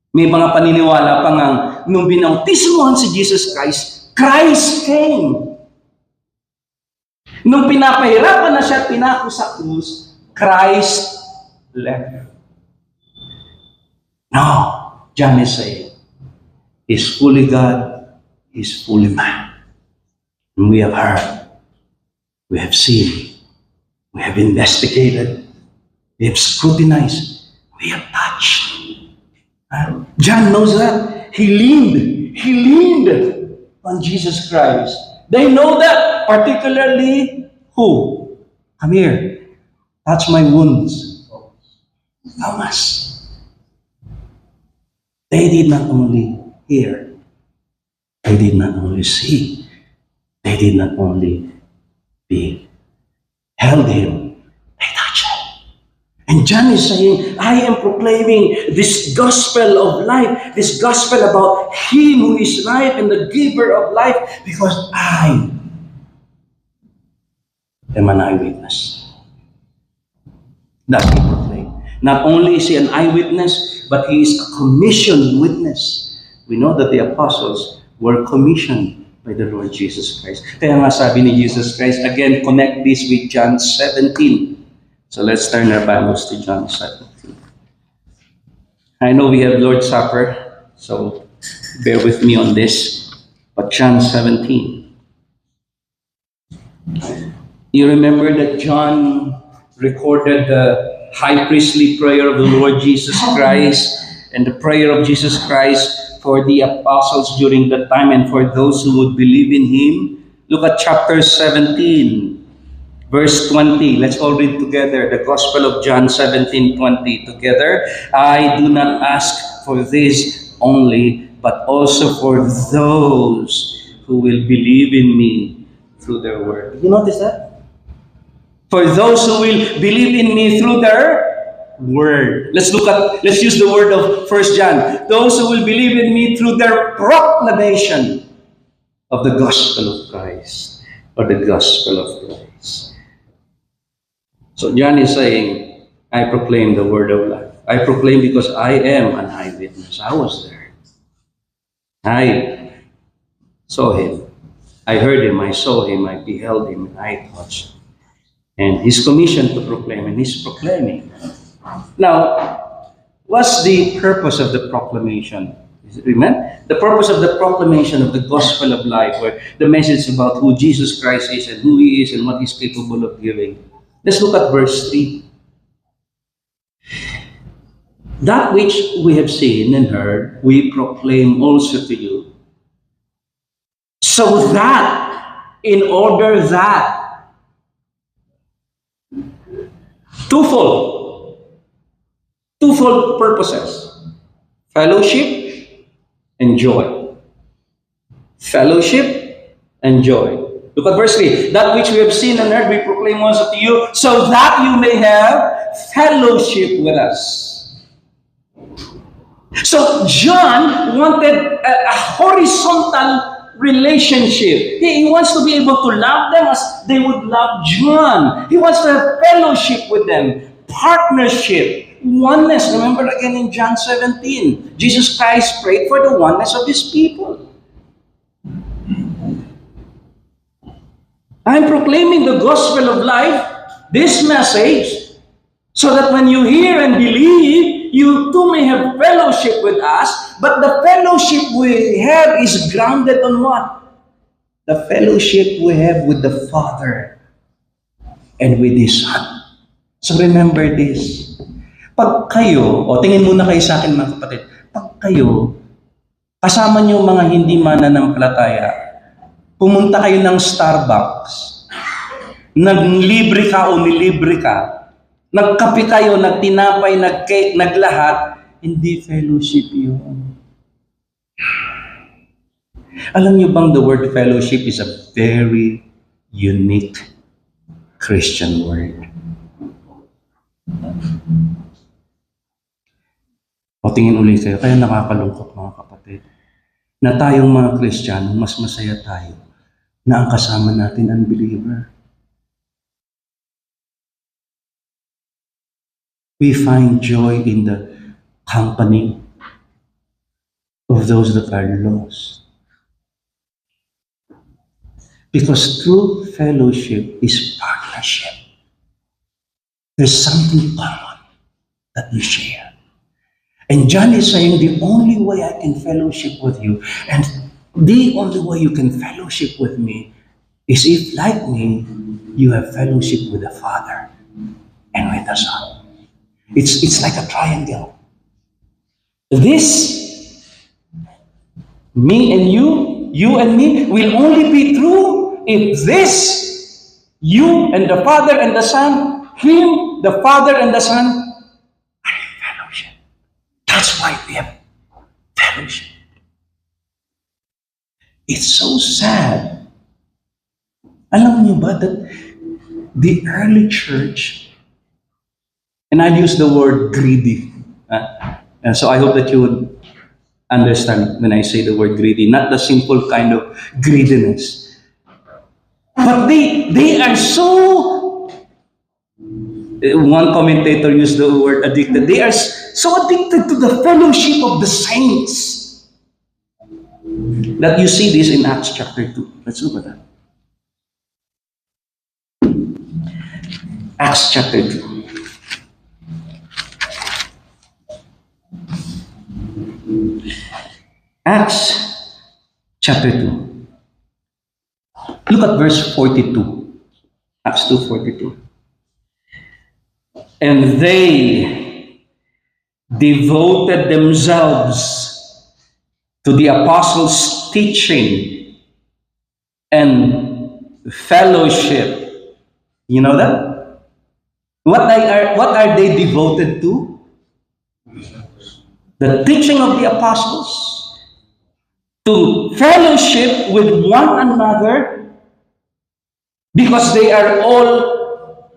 May mga paniniwala pa nga, nung binautismohan si Jesus Christ, Christ came. Nung pinapahirapan na siya at pinako sa krus, Christ left. No, John is saying, He's fully God, He's fully man. And we have heard, we have seen, we have investigated, we have scrutinized, we have touched. John knows that. He leaned on Jesus Christ. They know that, particularly who? Come here. Touch my wounds. Thomas. They did not only hear, they did not only see, they did not only beheld Him, they touched Him. And John is saying, I am proclaiming this gospel of life, this gospel about Him who is life and the giver of life, because I am an eyewitness. That's He proclaimed. Not only is He an eyewitness, but He is a commissioned witness. We know that the apostles were commissioned by the Lord Jesus Christ. Kaya nga sabi ni Jesus Christ, again, connect this with John 17. So let's turn our Bibles to John 17. I know we have Lord's Supper, so bear with me on this. But John 17. You remember that John recorded the high priestly prayer of the Lord Jesus Christ and the prayer of Jesus Christ for the apostles during that time and for those who would believe in Him. Look at chapter 17. Verse 20, let's all read together the Gospel of John 17:20 together. I do not ask for this only, but also for those who will believe in me through their word. Did you notice that? For those who will believe in me through their word. Let's use the word of 1 John. Those who will believe in me through their proclamation of the gospel of Christ, or the gospel of Christ. So John is saying, I proclaim the word of life. I proclaim because I am an eyewitness. I was there. saw him. I heard him, I saw him, I beheld him, and I touched him. And he's commissioned to proclaim, and he's proclaiming. Now, what's the purpose of the proclamation? Remember? The purpose of the proclamation of the gospel of life, where the message about who Jesus Christ is and who he is and what he's capable of giving. Let's look at verse 3. That which we have seen and heard, we proclaim also to you. So that, in order that, twofold purposes: fellowship and joy. Fellowship and joy. Look at verse 3. That which we have seen and heard, we proclaim also to you, so that you may have fellowship with us. So John wanted a horizontal relationship. He wants to be able to love them as they would love John. He wants to have fellowship with them, partnership, oneness. Remember again in John 17, Jesus Christ prayed for the oneness of his people. I'm proclaiming the gospel of life, this message, so that when you hear and believe, you too may have fellowship with us. But the fellowship we have is grounded on what? The fellowship we have with the Father and with His Son. So remember this. Pag kayo, tingin muna kayo sa akin mga kapatid, pag kayo, kasama niyo mga hindi mananampalataya, pumunta kayo ng Starbucks, naglibre ka o nilibre ka, nagkape kayo, nagtinapay, nagcake, naglahat, hindi fellowship yun. Alam niyo bang the word fellowship is a very unique Christian word? O tingin ulit kayo, kaya nakakalungkot mga kapatid, na tayong mga Kristiyano, mas masaya tayo na ang kasama natin unbeliever. We find joy in the company of those that are lost. Because true fellowship is partnership. There's something common that you share. And John is saying the only way I can fellowship with you, and the only way you can fellowship with me, is if, like me, you have fellowship with the Father and with the Son. It's like a triangle. This, me and you and me, will only be true if this, you and the Father and the Son, Him, the Father and the Son, are in fellowship. That's why we have fellowship. It's so sad. Alam niyo ba that the early church, and I'll use the word greedy. And so I hope that you would understand when I say the word greedy, not the simple kind of greediness. But they are so, one commentator used the word addicted. They are so addicted to the fellowship of the saints that you see this in Acts chapter 2. Let's look at that. Acts chapter 2. Acts chapter 2. Look at verse 42. Acts 2:42. And they devoted themselves to the apostles' teaching and fellowship. You know that? What are they devoted to? The teaching of the apostles, to fellowship with one another, because they are all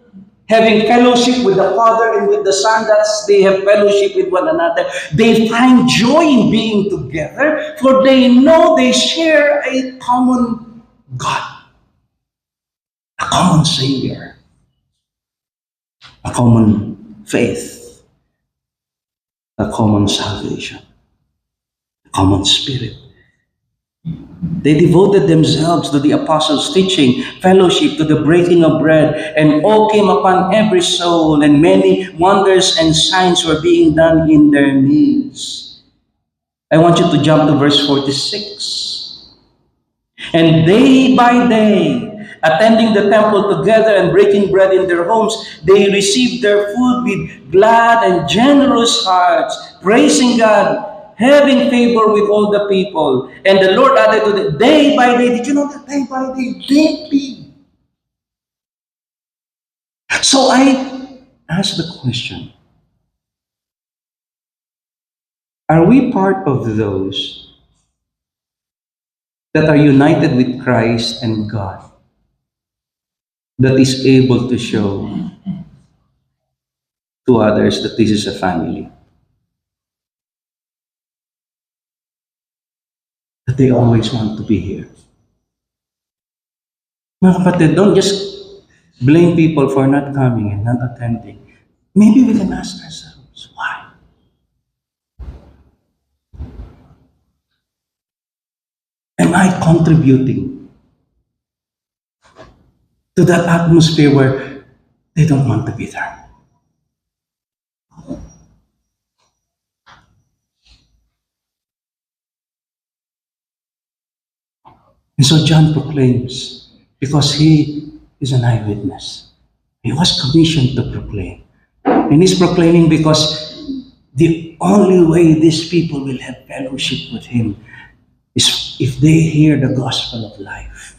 having fellowship with the Father and with the Son. That's they have fellowship with one another. They find joy in being together, for they know they share a common God, a common Savior, a common faith, a common salvation, a common spirit. They devoted themselves to the apostles' teaching, fellowship, to the breaking of bread, and awe came upon every soul, and many wonders and signs were being done in their midst. I want you to jump to verse 46. And day by day, attending the temple together and breaking bread in their homes, they received their food with glad and generous hearts, praising God, having favor with all the people. And the Lord added to them, day by day. Did you know that day by day? Daily. So I ask the question, are we part of those that are united with Christ and God, that is able to show to others that this is a family? That they always want to be here. Mga kapatid, don't just blame people for not coming and not attending. Maybe we can ask ourselves, why? Am I contributing to that atmosphere where they don't want to be there? And so John proclaims, because he is an eyewitness. He was commissioned to proclaim. And he's proclaiming because the only way these people will have fellowship with him is if they hear the gospel of life.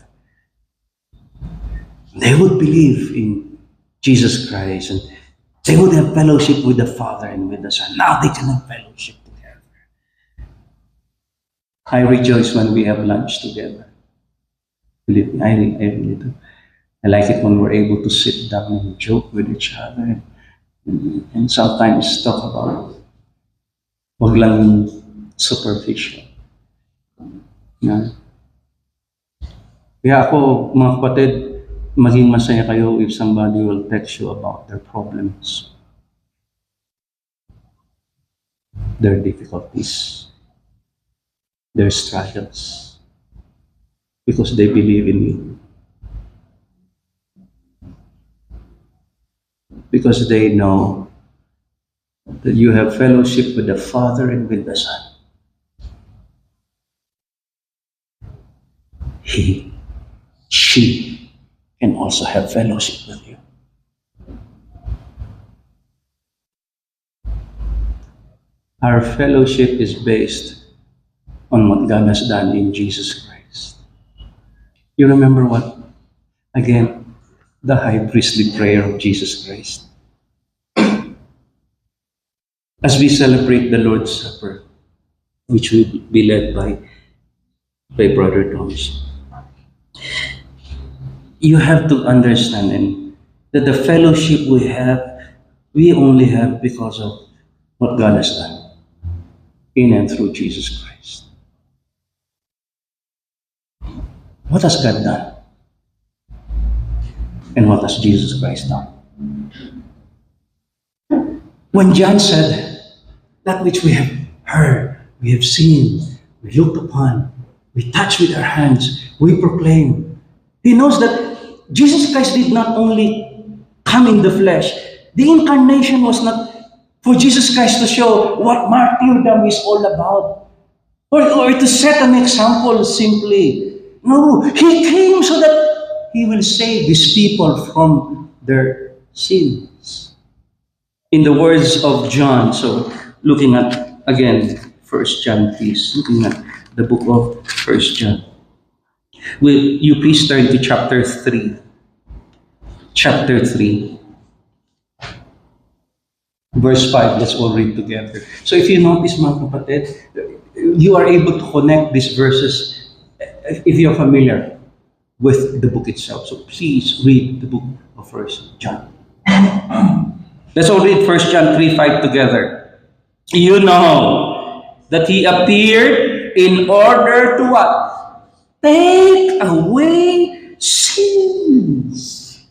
They would believe in Jesus Christ and they would have fellowship with the Father and with the Son. Now they can have fellowship together. I rejoice when we have lunch together. Believe me, I really do. I like it when we're able to sit down and joke with each other and sometimes talk about wag lang superficial. Yeah. Kaya ako, mga kapatid, maging masaya kayo if somebody will text you about their problems, their difficulties, their struggles, because they believe in you. Because they know that you have fellowship with the Father and with the Son. He, she can also have fellowship with you. Our fellowship is based on what God has done in Jesus Christ. You remember what? Again, the high priestly prayer of Jesus Christ. As we celebrate the Lord's Supper, which will be led by Brother Thomas, you have to understand that the fellowship we only have because of what God has done in and through Jesus Christ. What has God done? And what has Jesus Christ done? When John said, that which we have heard, we have seen, we looked upon, we touch with our hands, we proclaim. He knows that Jesus Christ did not only come in the flesh. The incarnation was not for Jesus Christ to show what martyrdom is all about, or to set an example simply. No, He came so that He will save His people from their sins. In the words of John, so looking at, again, 1 John, please, looking at the book of 1 John. Will you please turn to chapter 3? Chapter 3. Verse 5, let's all read together. So if you notice, mga kapatid, you are able to connect these verses if you're familiar with the book itself. So please read the book of 1 John. Let's all read 1 John 3:5 together. You know that He appeared in order to what? Take away sins.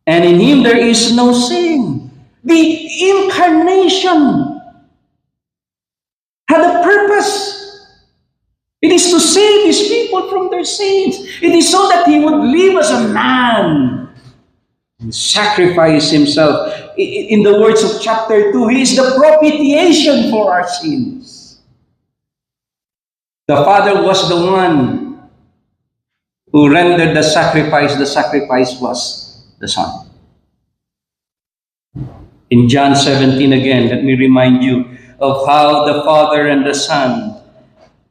And in Him there is no sin. The incarnation had a purpose. It is to save his people from their sins. It is so that he would live as a man and sacrifice himself. In the words of chapter 2, he is the propitiation for our sins. The Father was the one who rendered the sacrifice. The sacrifice was the Son. In John 17 again, let me remind you of how the Father and the Son.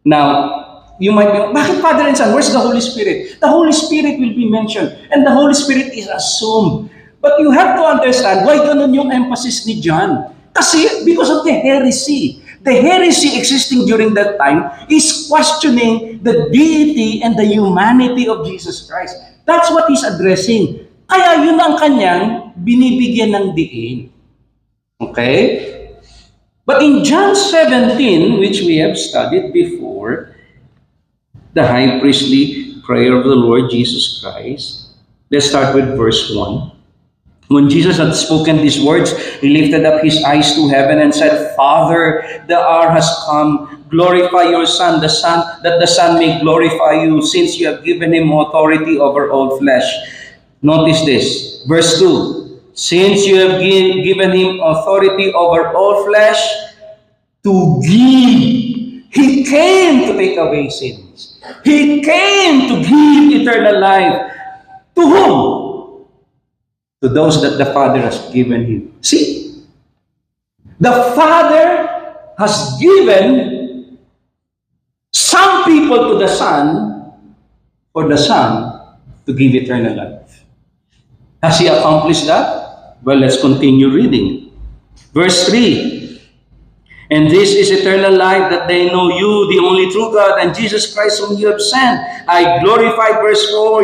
Now, you might be, bakit Father and Son? Where's the Holy Spirit? The Holy Spirit will be mentioned, and the Holy Spirit is assumed. But you have to understand why ganun yung emphasis ni John. Kasi because of the heresy. The heresy existing during that time is questioning the deity and the humanity of Jesus Christ. That's what he's addressing. Kaya yun ang kanyang binibigyan ng diin. Okay? But in John 17, which we have studied before, the high priestly prayer of the Lord Jesus Christ, let's start with verse 1. When Jesus had spoken these words, he lifted up his eyes to heaven and said, Father, the hour has come. Glorify your Son, that the Son may glorify you, since you have given him authority over all flesh. Notice this, verse 2. Since you have given him authority over all flesh, to give. He came to take away sins. He came to give eternal life. To whom? To those that the Father has given him. See? The Father has given some people to the Son for the Son to give eternal life. Has he accomplished that? Well, let's continue reading. Verse 3. And this is eternal life, that they know you, the only true God, and Jesus Christ whom you have sent. I glorify, verse 4,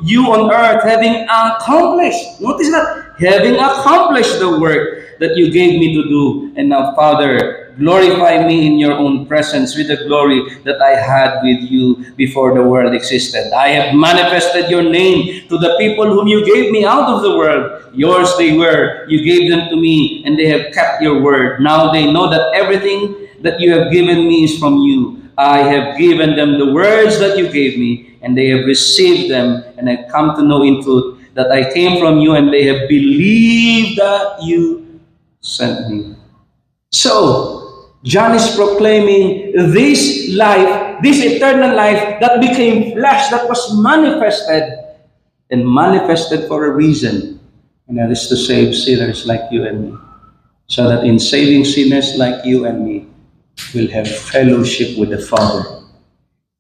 you on earth, having accomplished. Notice that. Having accomplished the work that you gave me to do. And now, Father, glorify me in your own presence with the glory that I had with you before the world existed. I have manifested your name to the people whom you gave me out of the world. Yours they were. You gave them to me, and they have kept your word. Now they know that everything that you have given me is from you. I have given them the words that you gave me, and they have received them, and have come to know in truth that I came from you, and they have believed that you sent me. So, John is proclaiming this life, this eternal life that became flesh, that was manifested, and manifested for a reason, and that is to save sinners like you and me. So that in saving sinners like you and me, we'll have fellowship with the Father.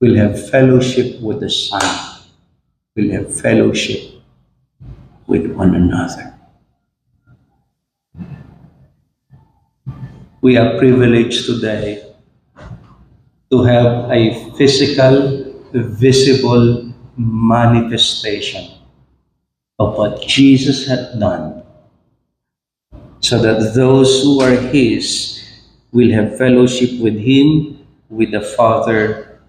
We'll have fellowship with the Son. We'll have fellowship with one another. We are privileged today to have a physical, visible manifestation of what Jesus had done, so that those who are His will have fellowship with Him, with the Father,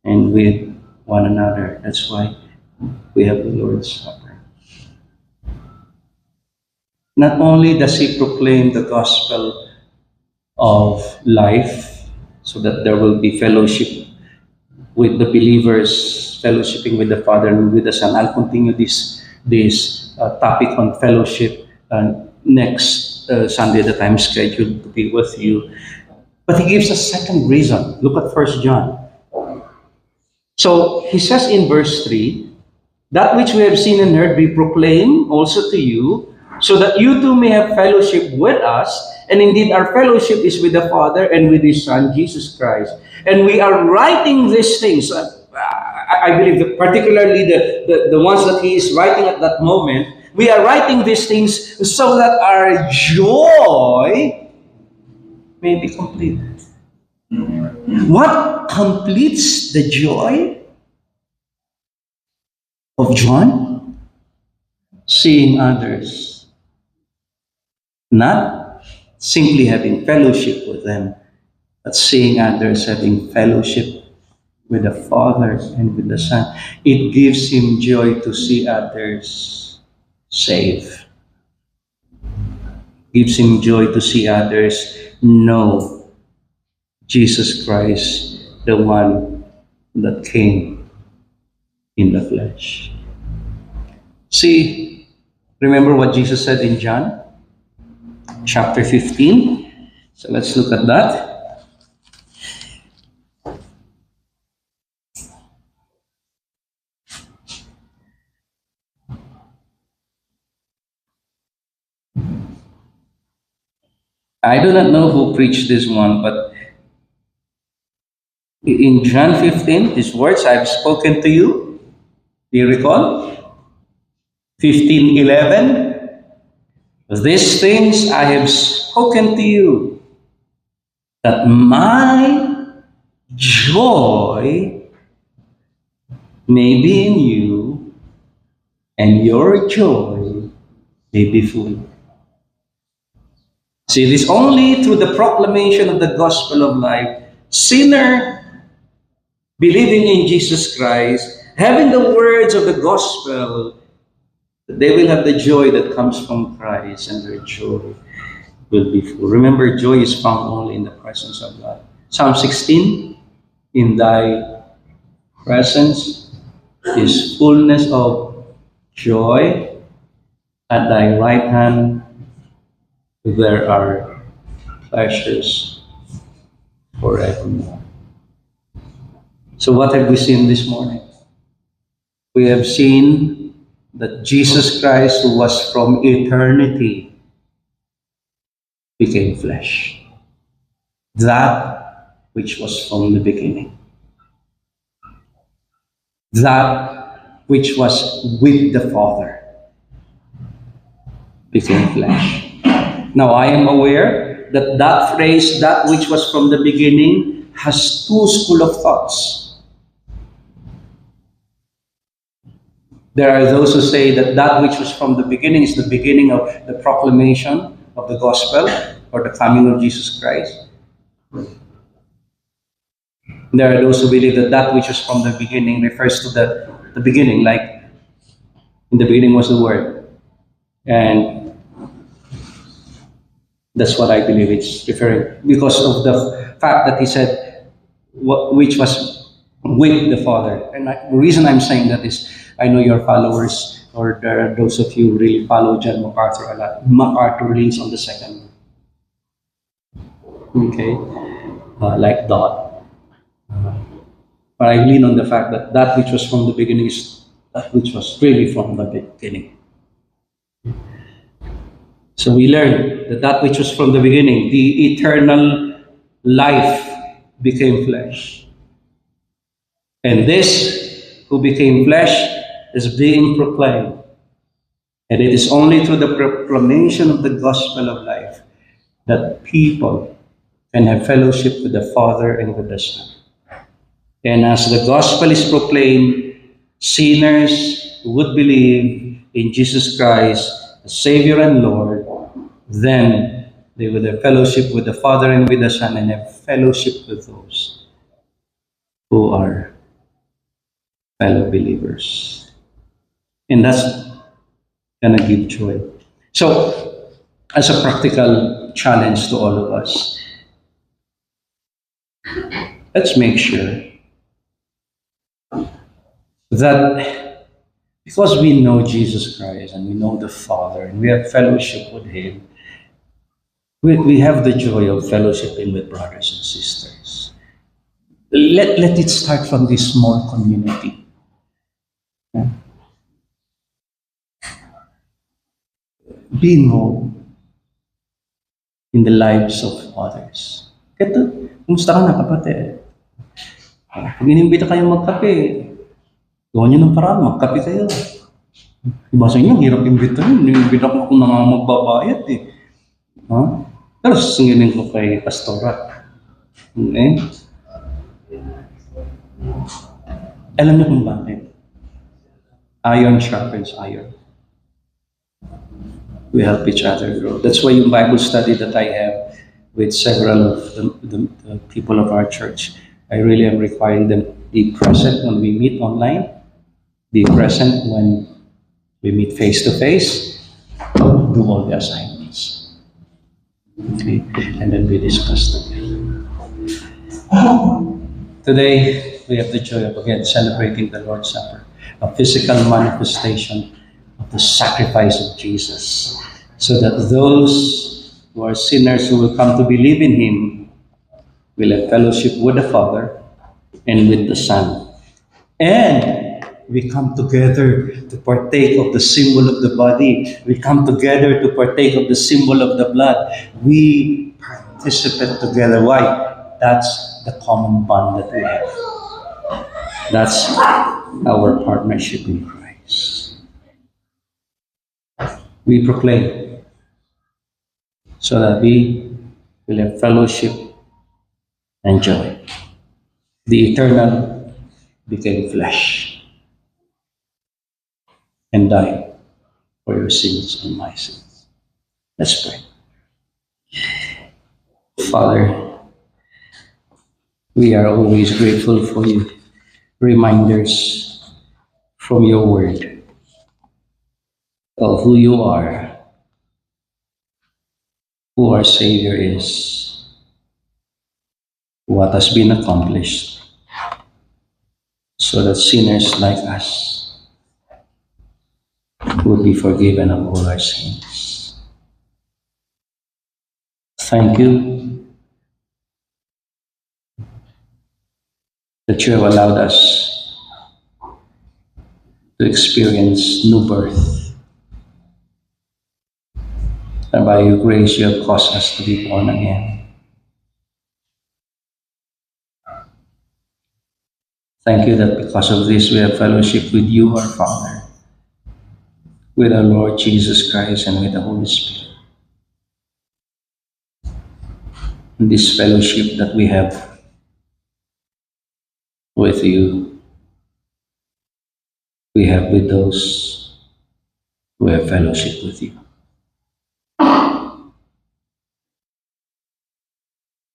and with one another. That's why we have the Lord's Supper. Not only does He proclaim the gospel of life, so that there will be fellowship with the believers, fellowshipping with the Father and with the Son. I'll continue this topic on fellowship next Sunday that I'm scheduled to be with you. But he gives a second reason. Look at 1 John. So he says in verse 3, that which we have seen and heard we proclaim also to you, so that you too may have fellowship with us. And indeed our fellowship is with the Father and with His Son, Jesus Christ. And we are writing these things. I believe that particularly the ones that he is writing at that moment, we are writing these things so that our joy may be complete. What completes the joy of John? Seeing others. Not simply having fellowship with them, but seeing others having fellowship with the Father and with the Son. It gives him joy to see others saved. Gives him joy to see others know Jesus Christ, the one that came in the flesh. See, remember what Jesus said in John chapter 15? So let's look at that. I do not know who preached this one, but in John 15, these words I've spoken to you, do you recall? 15:11. These things I have spoken to you, that my joy may be in you, and your joy may be full. See, it is only through the proclamation of the gospel of life, sinner believing in Jesus Christ, having the words of the gospel, that they will have the joy that comes from Christ, and their joy will be full. Remember, joy is found only in the presence of God. Psalm 16, in thy presence is fullness of joy. At thy right hand there are pleasures forevermore. So what have we seen this morning? We have seen that Jesus Christ, who was from eternity, became flesh. That which was from the beginning. That which was with the Father became flesh. Now I am aware that that phrase, that which was from the beginning, has two schools of thoughts. There are those who say that that which was from the beginning is the beginning of the proclamation of the gospel or the coming of Jesus Christ. There are those who believe that that which was from the beginning refers to the beginning, like in the beginning was the Word. And that's what I believe it's referring, because of the fact that he said which was with the Father. And the reason I'm saying that is I know your followers, or there are those of you who really follow John MacArthur a lot. MacArthur leans on the second. Okay? Like Dodd. But I lean on the fact that that which was from the beginning is that which was really from the beginning. So we learn that that which was from the beginning, the eternal life, became flesh. And this, who became flesh, is being proclaimed. And it is only through the proclamation of the gospel of life that people can have fellowship with the Father and with the Son. And as the gospel is proclaimed, sinners who would believe in Jesus Christ as Savior and Lord, then they will have fellowship with the Father and with the Son, and have fellowship with those who are fellow believers. And that's gonna give joy. So, as a practical challenge to all of us, let's make sure that because we know Jesus Christ and we know the Father and we have fellowship with Him, we have the joy of fellowshipping with brothers and sisters. Let it start from this small community. Yeah. Be known in the lives of others. Kaya, kumusta ka na, kapatid? Pag inimbita kayong magkape, gawa niyo ng paraan, magkape kayo. Iba sa inyo, hirap imbitahin. Inimbita ko kung magbabayad eh. Huh? Pero singilin ko kay Pastora. Okay? Alam niyo kung bakit? Iron sharpens iron. We help each other grow. That's why yung Bible study that I have with several of the people of our church, I really am requiring them be present when we meet online, be present when we meet face to face, do all the assignments. Okay, and then we discuss together. Today, we have the joy of again celebrating the Lord's Supper, a physical manifestation of the sacrifice of Jesus, so that those who are sinners who will come to believe in Him will have fellowship with the Father and with the Son. And we come together to partake of the symbol of the body. We come together to partake of the symbol of the blood. We participate together. Why? That's the common bond that we have. That's our partnership in Christ. We proclaim so that we will have fellowship and joy. The eternal became flesh and died for your sins and my sins. Let's pray. Father, we are always grateful for you. Reminders from your word of who you are, who our Savior is, what has been accomplished, so that sinners like us would be forgiven of all our sins. Thank you that you have allowed us to experience new birth. And by your grace, you have caused us to be born again. Thank you that because of this, we have fellowship with you, our Father, with our Lord Jesus Christ, and with the Holy Spirit. And this fellowship that we have with you, we have with those who have fellowship with you.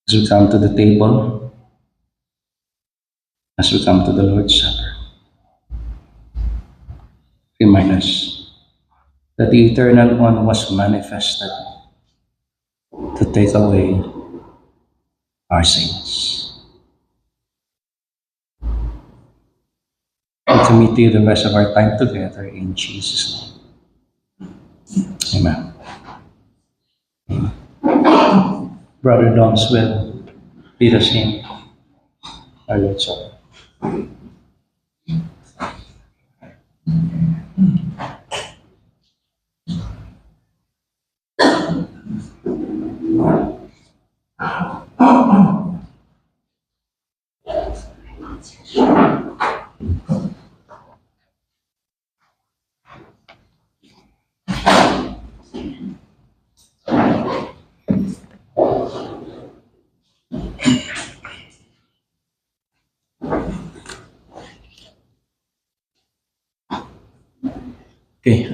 As we come to the table, as we come to the Lord's Supper, remind us that the Eternal One was manifested to take away our sins. We commit to you the rest of our time together in Jesus' name. Amen. Brother Dons will lead us in our Lord's Supper. Okay,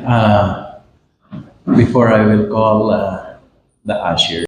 before I will call the usher,